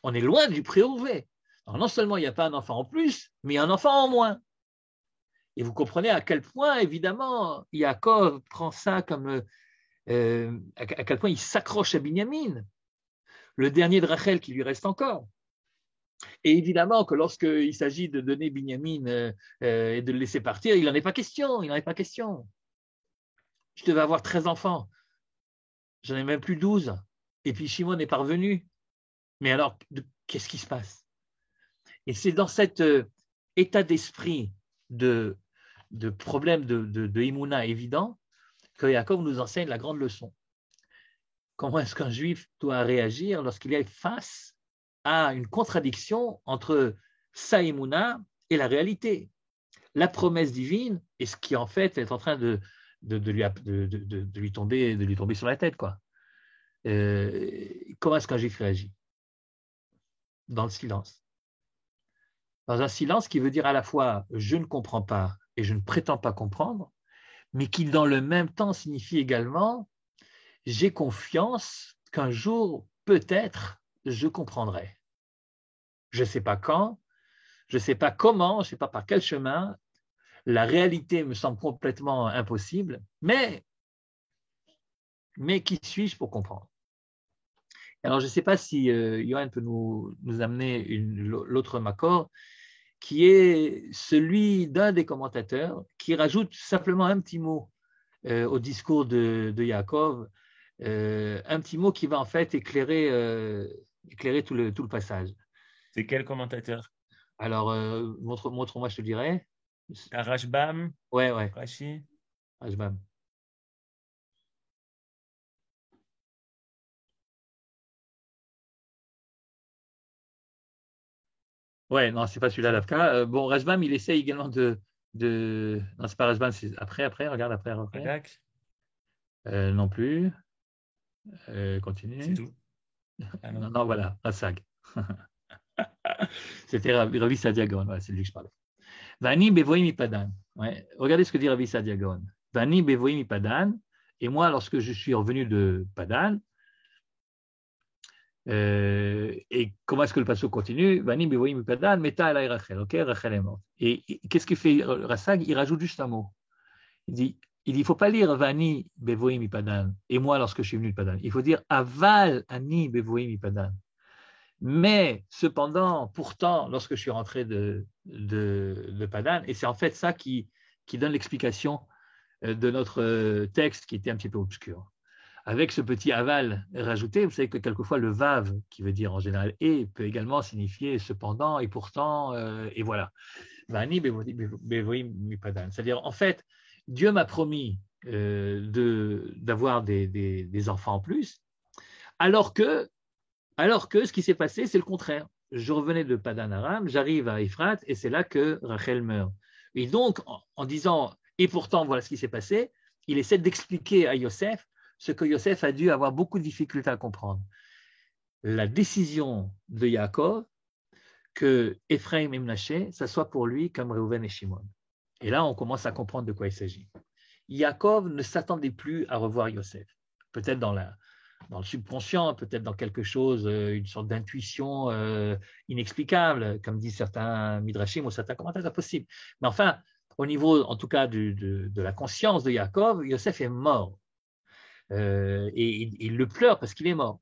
On est loin du préouvé. Alors non seulement il n'y a pas un enfant en plus, mais il y a un enfant en moins. Et vous comprenez à quel point, évidemment, Yaakov prend ça comme à quel point il s'accroche à Binyamin, le dernier de Rachel qui lui reste encore. Et évidemment que lorsqu'il s'agit de donner Binyamin et de le laisser partir, il n'en est pas question, il n'en est pas question. Je devais avoir 13 enfants, j'en ai même plus 12, et puis Shimon est parvenu. Mais alors, qu'est-ce qui se passe? Et c'est dans cet état d'esprit de problème de Emouna évident que Yaakov nous enseigne la grande leçon. Comment est-ce qu'un juif doit réagir lorsqu'il est face à une contradiction entre sa Emouna et la réalité, la promesse divine et ce qui en fait est en train de lui tomber sur la tête, quoi. Comment est-ce qu'un juif réagit? Dans le silence. Dans un silence qui veut dire à la fois je ne comprends pas et je ne prétends pas comprendre, mais qui dans le même temps signifie également j'ai confiance qu'un jour, peut-être, je comprendrai. Je ne sais pas quand, je ne sais pas comment, je ne sais pas par quel chemin, La réalité me semble complètement impossible, mais qui suis-je pour comprendre? Alors, je ne sais pas si Johan peut nous amener l'autre Makor, qui est celui d'un des commentateurs qui rajoute simplement un petit mot au discours de Yaakov, un petit mot qui va en fait éclairer tout le passage. C'est quel commentateur? Alors, montre-moi, je te dirai. Rashbam? Ouais, Rashi? Rashbam. Ouais, non, c'est pas celui-là, l'Afka. Bon, Rashbam, il essaie également Non, c'est pas Rashbam, c'est après, regarde après. Radak? Non plus. C'est Continue. tout. Ah non. Non, voilà, Rassag. C'était Ravi Sadiagon, ouais, c'est lui que je parlais. Vani bevoim ipadan. Ouais. Regardez ce que dit Ravi Sadiagon. Vani bevoim ipadan. Et moi, lorsque je suis revenu de Padan, et comment est-ce que le passage continue? Vani bevoim ipadan, meta elai Rachel. Ok, Rachel est morte. Et qu'est-ce qu'il fait Rassag? Il rajoute juste un mot. Il ne faut pas lire Vani bevoim ipadan. Et moi, lorsque je suis venu de Padan. Il faut dire Aval ani bevoim ipadan. Mais cependant, pourtant, lorsque je suis rentré de Padan, et c'est en fait ça qui donne l'explication de notre texte qui était un petit peu obscur. Avec ce petit aval rajouté, vous savez que quelquefois le vav, qui veut dire en général et, peut également signifier cependant et pourtant, et voilà. C'est-à-dire, en fait, Dieu m'a promis d'avoir des enfants en plus, alors que ce qui s'est passé, c'est le contraire. Je revenais de Padan Aram, j'arrive à Ephrat, et c'est là que Rachel meurt. Et donc, en disant, et pourtant, voilà ce qui s'est passé, il essaie d'expliquer à Yosef ce que Yosef a dû avoir beaucoup de difficultés à comprendre. La décision de Yaakov que Ephraim et Menaché, ça soit pour lui comme Reuven et Shimon. Et là, on commence à comprendre de quoi il s'agit. Yaakov ne s'attendait plus à revoir Yosef. Peut-être dans le subconscient, peut-être dans quelque chose, une sorte d'intuition inexplicable, comme disent certains midrashim ou certains commentateurs possibles. Mais enfin, au niveau, en tout cas, de la conscience de Yaakov, Yosef est mort. Et il le pleure parce qu'il est mort.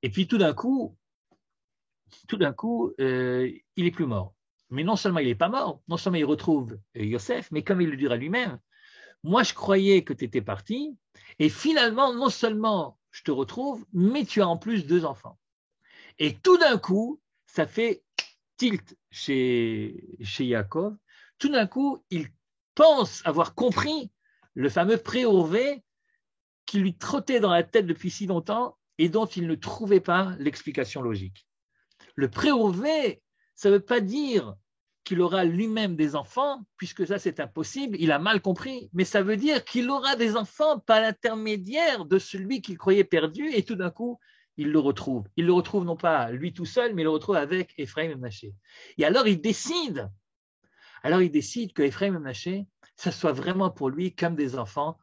Et puis tout d'un coup, il est plus mort. Mais non seulement il n'est pas mort, non seulement il retrouve Yosef, mais comme il le dira lui-même, moi je croyais que tu étais parti, et finalement, non seulement je te retrouve, mais tu as en plus 2 enfants. Et tout d'un coup, ça fait tilt chez Yaakov. Tout d'un coup, il pense avoir compris le fameux préorvé qui lui trottait dans la tête depuis si longtemps et dont il ne trouvait pas l'explication logique. Le préorvé, ça ne veut pas dire qu'il aura lui-même des enfants, puisque ça c'est impossible, il a mal compris, mais ça veut dire qu'il aura des enfants par l'intermédiaire de celui qu'il croyait perdu, et tout d'un coup, il le retrouve. Il le retrouve non pas lui tout seul, mais il le retrouve avec Ephraim et Menaché. Et alors il décide que Ephraim et Menaché, ça soit vraiment pour lui comme des enfants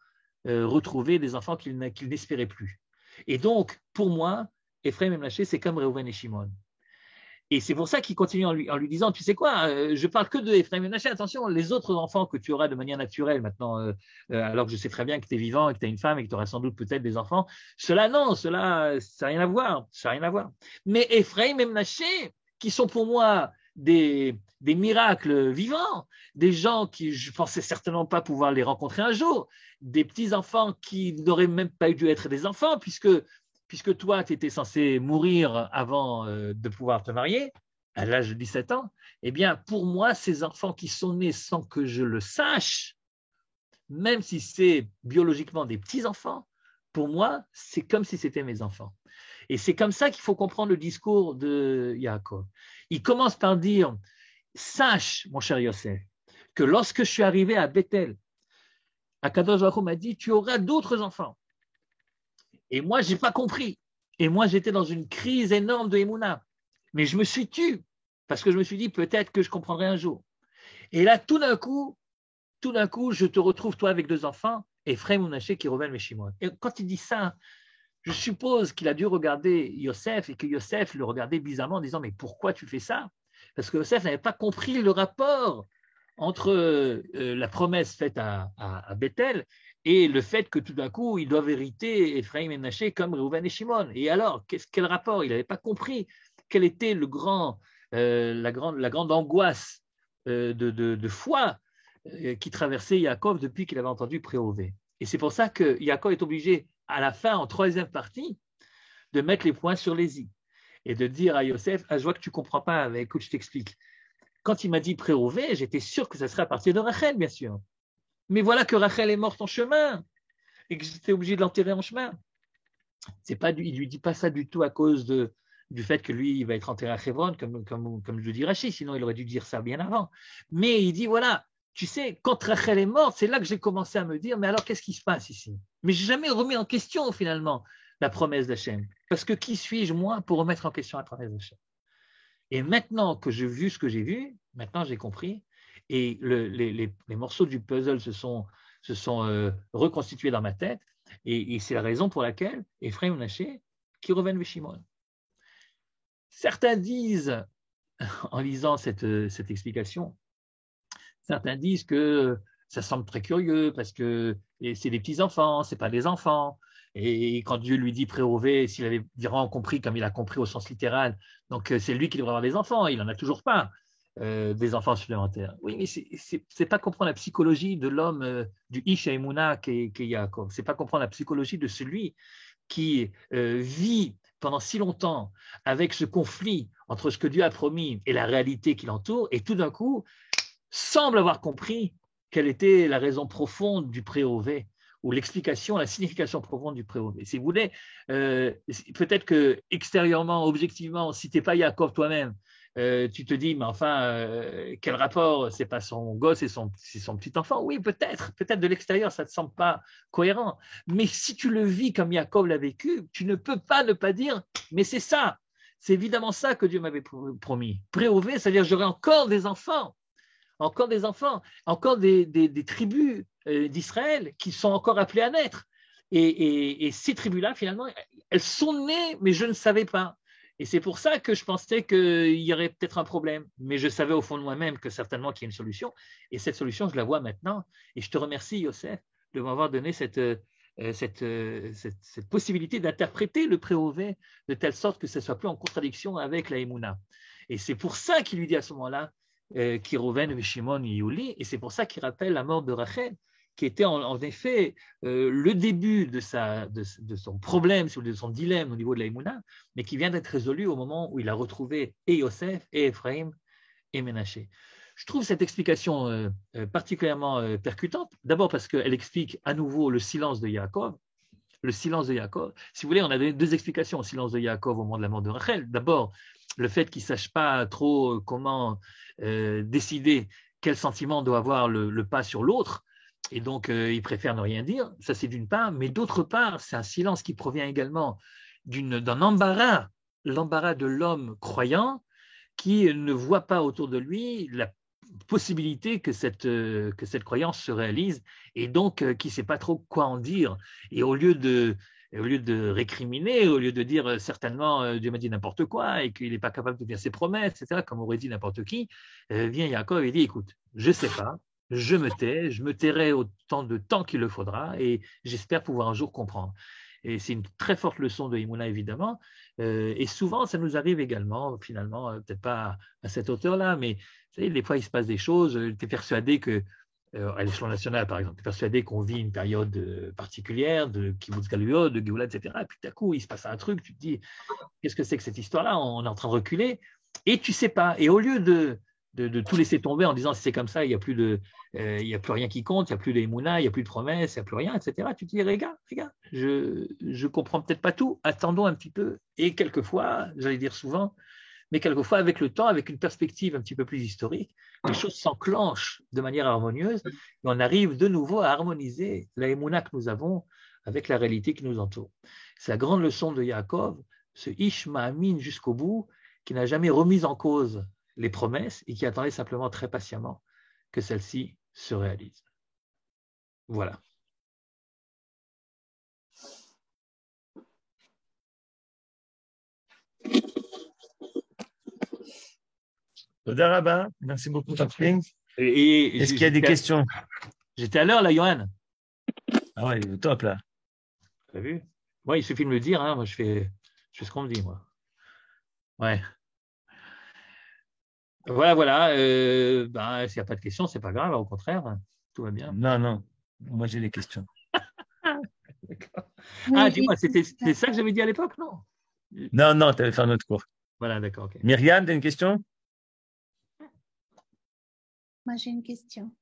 retrouvés, des enfants qu'il n'espérait plus. Et donc, pour moi, Ephraim et Menaché, c'est comme Reuven et Shimon. Et c'est pour ça qu'il continue en lui disant, tu sais quoi, je parle que de Ephraim et Menaché, attention, les autres enfants que tu auras de manière naturelle maintenant, alors que je sais très bien que tu es vivant et que tu as une femme et que tu auras sans doute peut-être des enfants, cela non, ça n'a rien à voir, Mais Ephraim et Menaché, qui sont pour moi des miracles vivants, des gens qui je pensais certainement pas pouvoir les rencontrer un jour, des petits-enfants qui n'auraient même pas dû être des enfants, puisque toi, tu étais censé mourir avant de pouvoir te marier, à l'âge de 17 ans, eh bien, pour moi, ces enfants qui sont nés sans que je le sache, même si c'est biologiquement des petits-enfants, pour moi, c'est comme si c'était mes enfants. Et c'est comme ça qu'il faut comprendre le discours de Yaakov. Il commence par dire, sache, mon cher Yosef, que lorsque je suis arrivé à Bethel, Akadosh Baruch Hu m'a dit, tu auras d'autres enfants. Et moi, je n'ai pas compris. Et moi, j'étais dans une crise énorme de Emouna. Mais je me suis tu, parce que je me suis dit, peut-être que je comprendrai un jour. Et là, tout d'un coup, je te retrouve, toi, avec 2 enfants, Ephraim Menaché qui reviennent mes Shimon. Et quand il dit ça, je suppose qu'il a dû regarder Yosef et que Yosef le regardait bizarrement en disant, mais pourquoi tu fais ça? Parce que Yosef n'avait pas compris le rapport entre la promesse faite à Bethel et le fait que tout d'un coup, ils doivent hériter Ephraim et Manaché comme Reuven et Shimon. Et alors, quel rapport? Il n'avait pas compris quelle était la grande angoisse de foi qui traversait Yaakov depuis qu'il avait entendu Préové. Et c'est pour ça que Yaakov est obligé, à la fin, en troisième partie, de mettre les points sur les i et de dire à Yosef, ah, je vois que tu ne comprends pas, mais écoute, je t'explique. Quand il m'a dit Préové, j'étais sûr que ça serait à partir de Rachel, bien sûr. Mais voilà que Rachel est morte en chemin et que j'étais obligé de l'enterrer en chemin. Il ne lui dit pas ça du tout à cause du fait que lui, il va être enterré à Hebron, comme je le dis Rachid, sinon il aurait dû dire ça bien avant. Mais il dit, voilà, tu sais, quand Rachel est morte, c'est là que j'ai commencé à me dire, mais alors qu'est-ce qui se passe ici? Mais je n'ai jamais remis en question finalement la promesse d'Hachem. Parce que qui suis-je, moi, pour remettre en question la promesse d'Hachem? Et maintenant que j'ai vu ce que j'ai vu, maintenant j'ai compris, et les morceaux du puzzle se sont reconstitués dans ma tête, et c'est la raison pour laquelle Ephraim Naché, qui reviennent vers Shimon. Certains disent, en lisant cette explication, certains disent que ça semble très curieux parce que c'est des petits-enfants, ce n'est pas des enfants. Et quand Dieu lui dit préové, s'il avait vraiment compris comme il a compris au sens littéral, donc c'est lui qui devrait avoir des enfants, il n'en a toujours pas des enfants supplémentaires. Oui, mais c'est pas comprendre la psychologie de l'homme, du Ish Haïmouna qui est Yaakov. C'est pas comprendre la psychologie de celui qui vit pendant si longtemps avec ce conflit entre ce que Dieu a promis et la réalité qui l'entoure, et tout d'un coup, semble avoir compris quelle était la raison profonde du préové ou l'explication, la signification profonde du préové. Si vous voulez, peut-être que extérieurement, objectivement, si tu n'es pas Yaakov toi-même, tu te dis, mais enfin, quel rapport? C'est pas son gosse, c'est son petit enfant. Oui, peut-être de l'extérieur, ça ne te semble pas cohérent. Mais si tu le vis comme Yaakov l'a vécu, tu ne peux pas ne pas dire, mais c'est ça. C'est évidemment ça que Dieu m'avait promis. Préové, c'est-à-dire j'aurai encore des enfants, encore des tribus d'Israël qui sont encore appelées à naître. Et ces tribus-là, finalement, elles sont nées, mais je ne savais pas. Et c'est pour ça que je pensais qu'il y aurait peut-être un problème. Mais je savais au fond de moi-même que certainement qu'il y a une solution. Et cette solution, je la vois maintenant. Et je te remercie, Yosef, de m'avoir donné cette possibilité d'interpréter le préové de telle sorte que ce ne soit plus en contradiction avec la Emouna. Et c'est pour ça qu'il lui dit à ce moment-là, qui Rouven, Shimon et Yuli, et c'est pour ça qu'il rappelle la mort de Rachel, qui était en effet le début de son problème, de son dilemme au niveau de la Emouna, mais qui vient d'être résolu au moment où il a retrouvé et Yosef, et Ephraim, et Ménaché. Je trouve cette explication particulièrement percutante, d'abord parce qu'elle explique à nouveau le silence de Yaakov. Le silence de Yaakov. Si vous voulez, on a donné deux explications au silence de Yaakov au moment de la mort de Rachel. D'abord, le fait qu'il ne sache pas trop comment décider quel sentiment doit avoir le pas sur l'autre, et donc il préfère ne rien dire. Ça, c'est d'une part. Mais d'autre part, c'est un silence qui provient également d'un embarras, l'embarras de l'homme croyant qui ne voit pas autour de lui la possibilité que cette croyance se réalise et donc qui ne sait pas trop quoi en dire. Et au lieu de récriminer, au lieu de dire certainement Dieu m'a dit n'importe quoi et qu'il n'est pas capable de tenir ses promesses, etc., comme aurait dit n'importe qui, vient Yaakov et dit écoute, je ne sais pas, je me tais, je me tairai autant de temps qu'il le faudra et j'espère pouvoir un jour comprendre. Et c'est une très forte leçon de Himouna, évidemment. Et souvent, ça nous arrive également, finalement, peut-être pas à cette hauteur-là, mais vous savez, des fois, il se passe des choses, tu es persuadé que, à l'échelon national, par exemple, tu es persuadé qu'on vit une période particulière de Kibbutz Galuyot, de Géoula, etc. Et puis, tout à coup, il se passe un truc, tu te dis, qu'est-ce que c'est que cette histoire-là? On est en train de reculer, et tu ne sais pas. Et au lieu de tout laisser tomber en disant, si c'est comme ça, il n'y a plus rien qui compte, il n'y a plus d'émouna, il n'y a plus de promesses, il n'y a plus rien, etc. Tu te dis, regarde, je comprends peut-être pas tout, attendons un petit peu. Et quelquefois, j'allais dire souvent, mais quelquefois, avec le temps, avec une perspective un petit peu plus historique, les choses s'enclenchent de manière harmonieuse et on arrive de nouveau à harmoniser la émouna que nous avons avec la réalité qui nous entoure. C'est la grande leçon de Yaakov, ce Ish Ma'amin jusqu'au bout, qui n'a jamais remis en cause les promesses et qui attendait simplement très patiemment que celles-ci se réalisent. Voilà. Toda Rabba. Merci beaucoup, Patrick. Est-ce qu'il y a des questions? J'étais à l'heure, là, Johan. Ah ouais, il est au top, là. T'as vu? Moi, il suffit de me le dire, hein. Moi, je fais ce qu'on me dit, moi. Ouais. Voilà, voilà. Ben, s'il n'y a pas de questions, c'est pas grave, au contraire, tout va bien. Non, non. Moi, j'ai des questions. D'accord. Ah, Oui, dis-moi, c'est ça que j'avais dit à l'époque, non? Non, non, tu avais fait un autre cours. Voilà, d'accord, ok. Myriam, tu as une question? moi j'ai une question.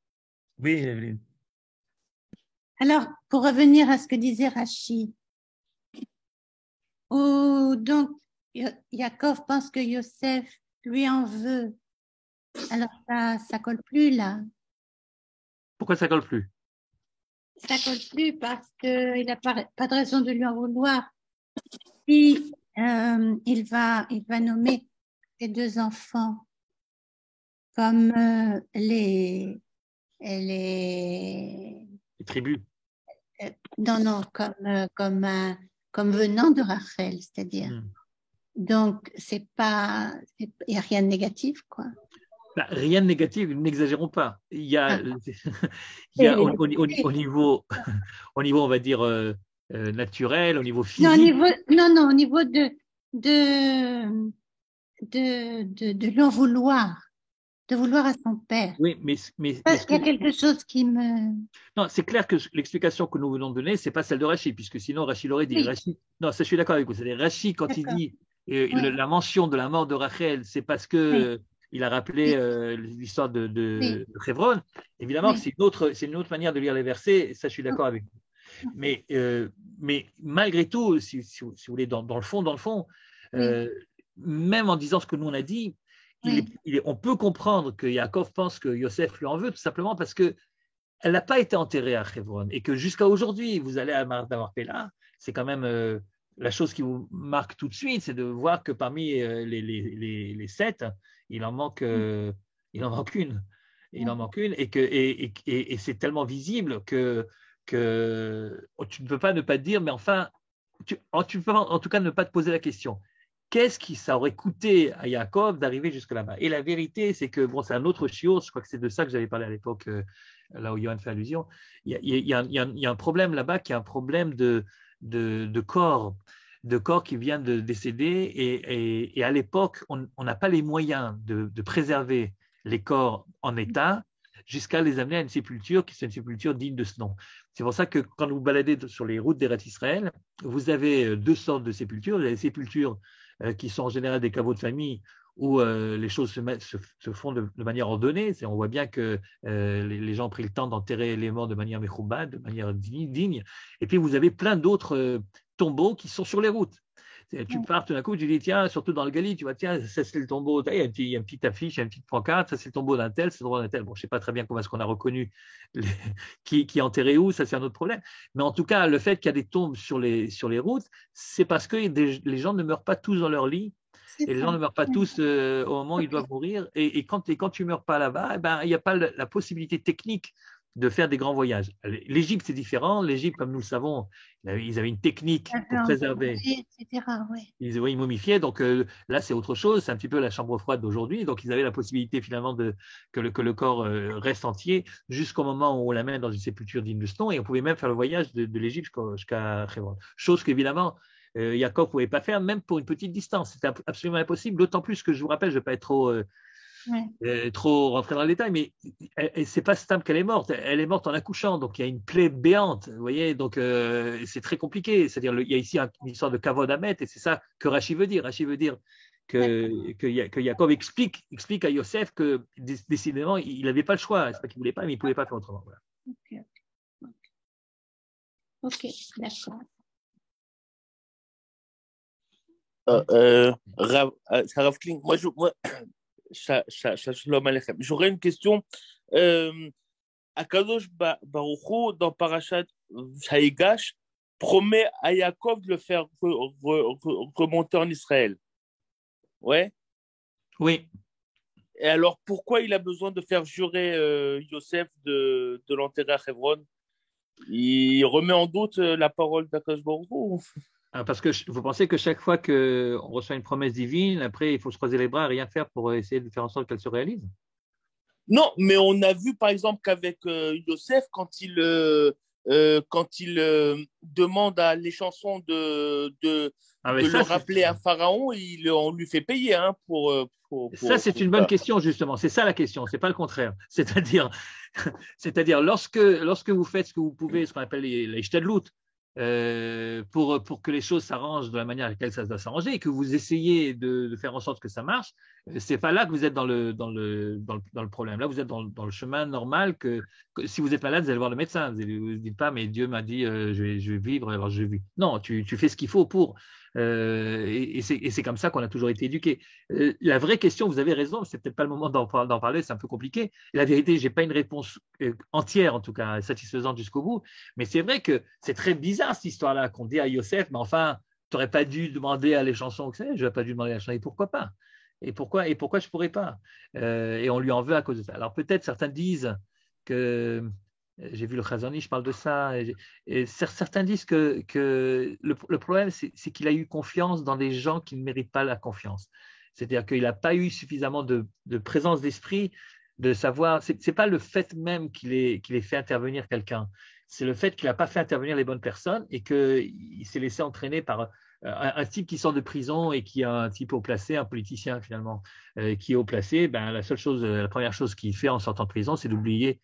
Oui, Evelyne. Alors, pour revenir à ce que disait Rachid, donc Yaakov pense que Yosef lui en veut. Alors ça colle plus là. Pourquoi ça colle plus? Ça colle plus parce qu'il n'a pas de raison de lui en vouloir. Puis il va nommer ses deux enfants comme les Les tribus. non, comme venant de Rachel, c'est-à-dire. Hmm. Donc, il n'y a rien de négatif, quoi. Bah, rien de négatif, n'exagérons pas. Il y a, Ah. il y a au niveau, on va dire, naturel, au niveau Non, physique. au niveau de l'en vouloir, de vouloir à son père. Oui, mais Il y a quelque chose qui me... non, c'est clair que l'explication que nous venons de donner, c'est pas celle de Rachid, puisque sinon Rachid l'aurait dit. Oui. Rachid, non, ça je suis d'accord avec vous. C'est-à-dire Rachid, quand il dit Oui. la mention de la mort de Rachel, c'est parce que Oui. il a rappelé l'histoire de Hebron. Évidemment, Oui. c'est une autre manière de lire les versets. Ça, je suis d'accord avec vous. Mais malgré tout, si vous voulez, dans le fond, même en disant ce que nous on a dit, on peut comprendre que Yaakov pense que Yosef lui en veut, tout simplement parce que elle n'a pas été enterrée à Hebron et que jusqu'à aujourd'hui, vous allez à Marpella, c'est quand même la chose qui vous marque tout de suite, c'est de voir que parmi les 7, il en manque une. Il en manque une et c'est tellement visible que tu ne peux pas ne pas te dire, mais enfin, tu peux en tout cas ne pas te poser la question. Qu'est-ce qui ça aurait coûté à Yaakov d'arriver jusque là-bas? Et la vérité, c'est que, bon, c'est un autre chiot, je crois que c'est de ça que j'avais parlé à l'époque, là où Johan fait allusion. Il y a un problème là-bas qui est un problème de corps qui vient de décéder. Et à l'époque, on n'a pas les moyens de préserver les corps en état jusqu'à les amener à une sépulture qui soit une sépulture digne de ce nom. C'est pour ça que quand vous baladez sur les routes d'Eretz Israël, vous avez deux sortes de sépultures. Vous avez les sépultures qui sont en général des caveaux de famille où les choses se font de manière ordonnée. On voit bien que les gens ont pris le temps d'enterrer les morts de manière mechoubad, de manière digne. Et puis vous avez plein d'autres tombeaux qui sont sur les routes. Tu pars tout d'un coup, tu dis, tiens, surtout dans le Gali, tu vois, tiens, ça c'est le tombeau, il y a une petite affiche, il y a une petite pancarte, ça c'est le tombeau d'un tel, c'est le tombeau d'un tel. Bon, je ne sais pas très bien comment est-ce qu'on a reconnu qui est enterré où, ça c'est un autre problème. Mais en tout cas, le fait qu'il y a des tombes sur les routes, c'est parce que les gens ne meurent pas tous dans leur lit. Et les gens ne meurent pas tous au moment où ils doivent mourir. Et quand tu ne meurs pas là-bas, eh ben, il n'y a pas la possibilité technique de faire des grands voyages. L'Égypte, c'est différent. L'Égypte, comme nous le savons, ils avaient une technique pour préserver. Etc. Ouais. Ils momifiaient. Donc là, c'est autre chose. C'est un petit peu la chambre froide d'aujourd'hui. Donc ils avaient la possibilité finalement que le corps reste entier jusqu'au moment où on l'amène dans une sépulture digne de ce nom. Et on pouvait même faire le voyage de l'Égypte jusqu'à Hebron. Chose qu'évidemment, Jacob ne pouvait pas faire, même pour une petite distance. C'était absolument impossible. D'autant plus que je vous rappelle, je ne vais pas être trop rentré dans le détail, mais c'est pas simple qu'elle est morte. Elle est morte en accouchant, donc il y a une plaie béante, vous voyez, donc c'est très compliqué. C'est-à-dire, il y a ici une histoire de kavod à mettre, et c'est ça que Rachid veut dire. Rachid veut dire que Jacob explique à Yosef que décidément, il n'avait pas le choix. C'est pas qu'il voulait pas, mais il pouvait pas faire autrement. Voilà. Ok, d'accord. Rav Kling, Shalom Aleichem. J'aurais une question. Akadosh Baruch Hu, dans Parashat Vaïgash, promet à Yaakov de le faire remonter en Israël. Ouais. Oui. Et alors, pourquoi il a besoin de faire jurer Yosef de l'enterrer à Hebron? Il remet en doute la parole d'Akadosh Baruch Hu? Parce que vous pensez que chaque fois qu'on reçoit une promesse divine, après, il faut se croiser les bras et rien faire pour essayer de faire en sorte qu'elle se réalise? Non, mais on a vu par exemple qu'avec Yosef, quand il demande à les chansons Ah, mais de le ça, rappeler à Pharaon, on lui fait payer hein, ça, c'est une bonne ça. question, justement. C'est ça la question, c'est pas le contraire. C'est-à-dire lorsque vous faites ce que vous pouvez, ce qu'on appelle les shtadlout, pour que les choses s'arrangent de la manière à laquelle ça doit s'arranger et que vous essayez de faire en sorte que ça marche, c'est pas là que vous êtes dans le problème. Là, vous êtes dans le chemin normal que si vous êtes malade, vous allez voir le médecin. Vous ne dites pas, mais Dieu m'a dit, je vais vivre, alors je vis. Non, tu fais ce qu'il faut pour. Et c'est comme ça qu'on a toujours été éduqués. La vraie question, vous avez raison, c'est peut-être pas le moment d'en parler, c'est un peu compliqué. La vérité, j'ai pas une réponse entière, en tout cas, satisfaisante jusqu'au bout. Mais c'est vrai que c'est très bizarre cette histoire-là qu'on dit à Yosef, mais enfin, tu n'aurais pas dû demander à les chansons, je n'aurais pas dû demander à la chanson, et pourquoi pas? Et pourquoi je ne pourrais pas? Et on lui en veut à cause de ça. Alors peut-être certains disent que, j'ai vu le Khazani, je parle de ça, et certains disent que le problème, c'est qu'il a eu confiance dans des gens qui ne méritent pas la confiance. C'est-à-dire qu'il n'a pas eu suffisamment de présence d'esprit de savoir, ce n'est pas le fait même qu'il ait fait intervenir quelqu'un, c'est le fait qu'il n'a pas fait intervenir les bonnes personnes et qu'il s'est laissé entraîner par un type qui sort de prison et qui a un type haut placé, un politicien finalement, qui est haut placé. Ben, la première chose qu'il fait en sortant de prison, c'est d'oublier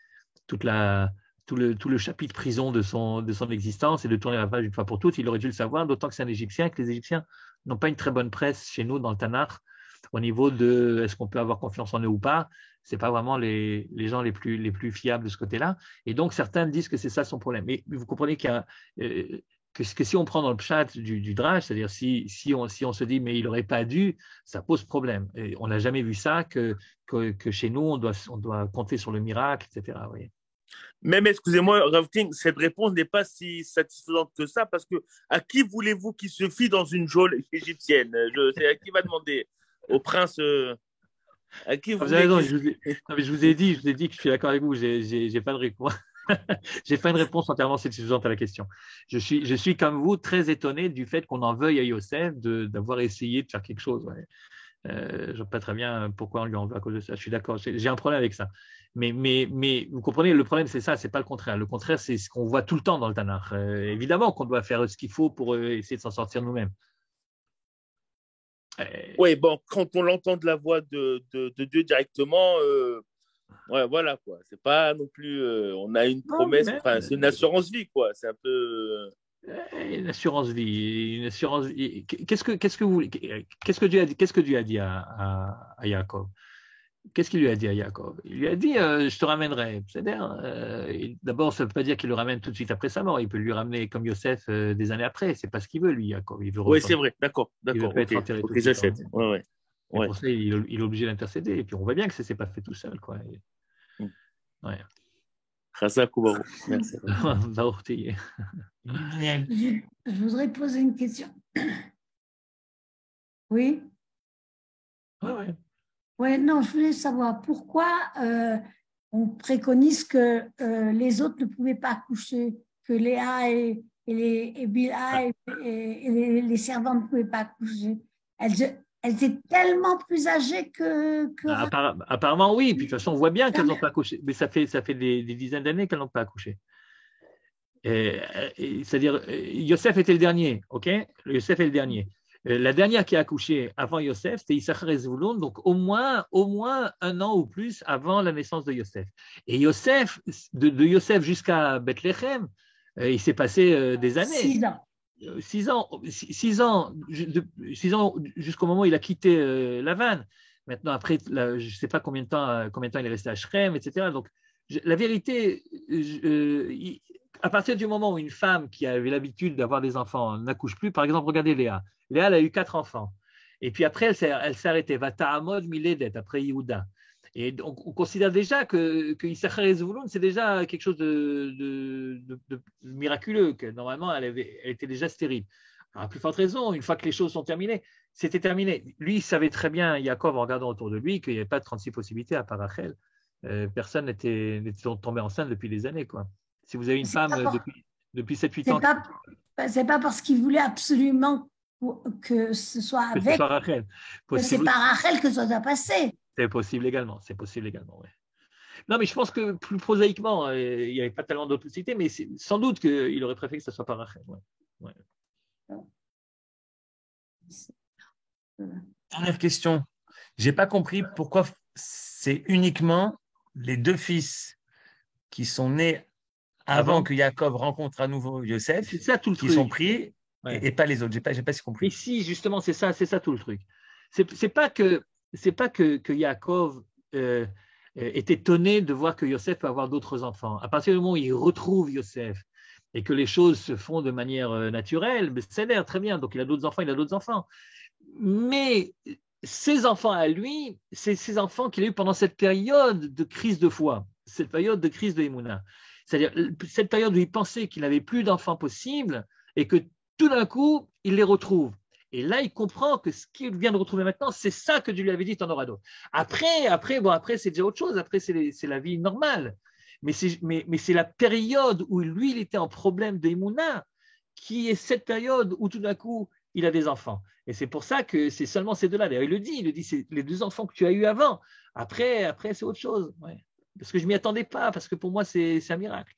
tout le chapitre prison de son existence et de tourner la page une fois pour toutes. Il aurait dû le savoir, d'autant que c'est un Égyptien, que les Égyptiens n'ont pas une très bonne presse chez nous dans le Tanakh au niveau de est-ce qu'on peut avoir confiance en eux ou pas. C'est pas vraiment les gens les plus fiables de ce côté-là. Et donc, certains disent que c'est ça son problème. Mais vous comprenez qu'il y a, que si on prend dans le pshat du drach, c'est-à-dire si on se dit mais il n'aurait pas dû, ça pose problème. Et on n'a jamais vu ça, que chez nous, on doit compter sur le miracle, etc. Oui. Même, excusez-moi, Rav King, cette réponse n'est pas si satisfaisante que ça, parce que à qui voulez-vous qu'il se fie dans une geôle égyptienne? C'est à qui va demander? Au prince à qui vous Vous avez voulez raison, je vous ai dit que je suis d'accord avec vous, j'ai pas de réponse. J'ai pas une réponse entièrement satisfaisante à la question. Je suis comme vous très étonné du fait qu'on en veuille à Yosef d'avoir essayé de faire quelque chose. Ouais. Je ne vois pas très bien pourquoi on lui en veut à cause de ça. Je suis d'accord, j'ai un problème avec ça. Mais vous comprenez, le problème c'est ça, c'est pas le contraire. Le contraire, c'est ce qu'on voit tout le temps dans le Tanakh. Évidemment qu'on doit faire ce qu'il faut pour essayer de s'en sortir nous-mêmes. Oui, bon, quand on l'entend de la voix de Dieu directement, ouais, voilà quoi. C'est pas non plus. On a une promesse, enfin, c'est une assurance vie quoi. C'est un peu. Une assurance vie, une assurance vie. Qu'est-ce que Dieu a dit à Yaakov? Qu'est-ce qu'il lui a dit à Yaakov? Il lui a dit je te ramènerai. C'est-à-dire, d'abord, ça ne veut pas dire qu'il le ramène tout de suite après sa mort. Il peut lui ramener comme Yosef des années après. C'est pas ce qu'il veut, lui, Yaakov. Il veut Oui, c'est vrai. D'accord. Il veut pas être enterré tout de suite. J'achète. Ouais. Et pour ça, il est obligé d'intercéder. Et puis, on voit bien que ça ne s'est pas fait tout seul. Quoi. Ouais. Chazak ou Baruch. Merci. Je voudrais poser une question. Oui? Ouais. Oui, non, je voulais savoir pourquoi on préconise que les autres ne pouvaient pas accoucher, que Léa et Bilha et les servantes ne pouvaient pas accoucher. Elles étaient tellement plus âgées que... Apparemment, oui. Puis de toute façon, on voit bien qu'elles n'ont pas accouché. Mais ça fait des dizaines d'années qu'elles n'ont pas accouché. C'est-à-dire, Yosef était le dernier, ok? Yosef est le dernier. La dernière qui a accouché avant Yosef, c'était Issachar et Zvouloun, donc au moins 1 an ou plus avant la naissance de Yosef. Et Yosef, de Yosef jusqu'à Bethléem, il s'est passé des années. 6 ans. 6 ans jusqu'au moment où il a quitté Lavan. Maintenant, après, je ne sais pas combien de temps il est resté à Shrem, etc. Donc, la vérité, à partir du moment où une femme qui avait l'habitude d'avoir des enfants n'accouche plus, par exemple, regardez Léa. Léa, elle a eu 4 enfants. Et puis après, elle s'est arrêtée. Vata'amod miledet, après Yehuda. Et donc, on considère déjà que Issachar et Zvouloun, c'est déjà quelque chose de miraculeux, que normalement, elle était déjà stérile. Alors, à plus forte raison, une fois que les choses sont terminées, c'était terminé. Lui, il savait très bien, Yaakov, en regardant autour de lui, qu'il n'y avait pas de 36 possibilités à part Rachel. Personne n'était tombé enceinte depuis des années, quoi. Si vous avez une femme depuis 7-8 ans... C'est pas parce qu'il voulait absolument que ce soit avec... Rachel. Que c'est par Rachel que ça doit passer. C'est possible également, oui. Non, mais je pense que plus prosaïquement, il n'y avait pas tellement d'autres possibilités, mais sans doute qu'il aurait préféré que ça soit pas Rachel. Ouais. Dernière question. J'ai pas compris pourquoi c'est uniquement les deux fils qui sont nés avant que Yaakov rencontre à nouveau Yosef C'est ça tout le qui truc. sont pris Ouais. et pas les autres. J'ai pas si Mais compris. si, justement, c'est ça tout le truc. C'est pas que Yaakov est étonné de voir que Yosef peut avoir d'autres enfants. À partir du moment où il retrouve Yosef et que les choses se font de manière naturelle, c'est l'air très bien. Donc il a d'autres enfants. Mais ces enfants à lui, c'est ces enfants qu'il a eu pendant cette période de crise de foi, cette période de crise de Emouna. C'est-à-dire cette période où il pensait qu'il n'avait plus d'enfants possibles et que tout d'un coup, il les retrouve. Et là, il comprend que ce qu'il vient de retrouver maintenant, c'est ça que Dieu lui avait dit, t'en auras d'autres. Après, c'est déjà autre chose. Après, c'est la vie normale. Mais c'est la période où lui, il était en problème de Emouna, qui est cette période où tout d'un coup, il a des enfants. Et c'est pour ça que c'est seulement ces deux-là. D'ailleurs, il dit, c'est les deux enfants que tu as eus avant. Après c'est autre chose. Ouais. Parce que je ne m'y attendais pas, parce que pour moi, c'est un miracle.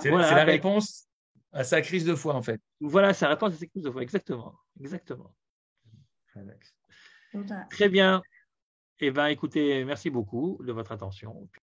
C'est Voilà, la réponse à sa crise de foi, en fait. Voilà sa réponse à sa crise de foi. Exactement. Très bien. Eh bien, écoutez, merci beaucoup de votre attention.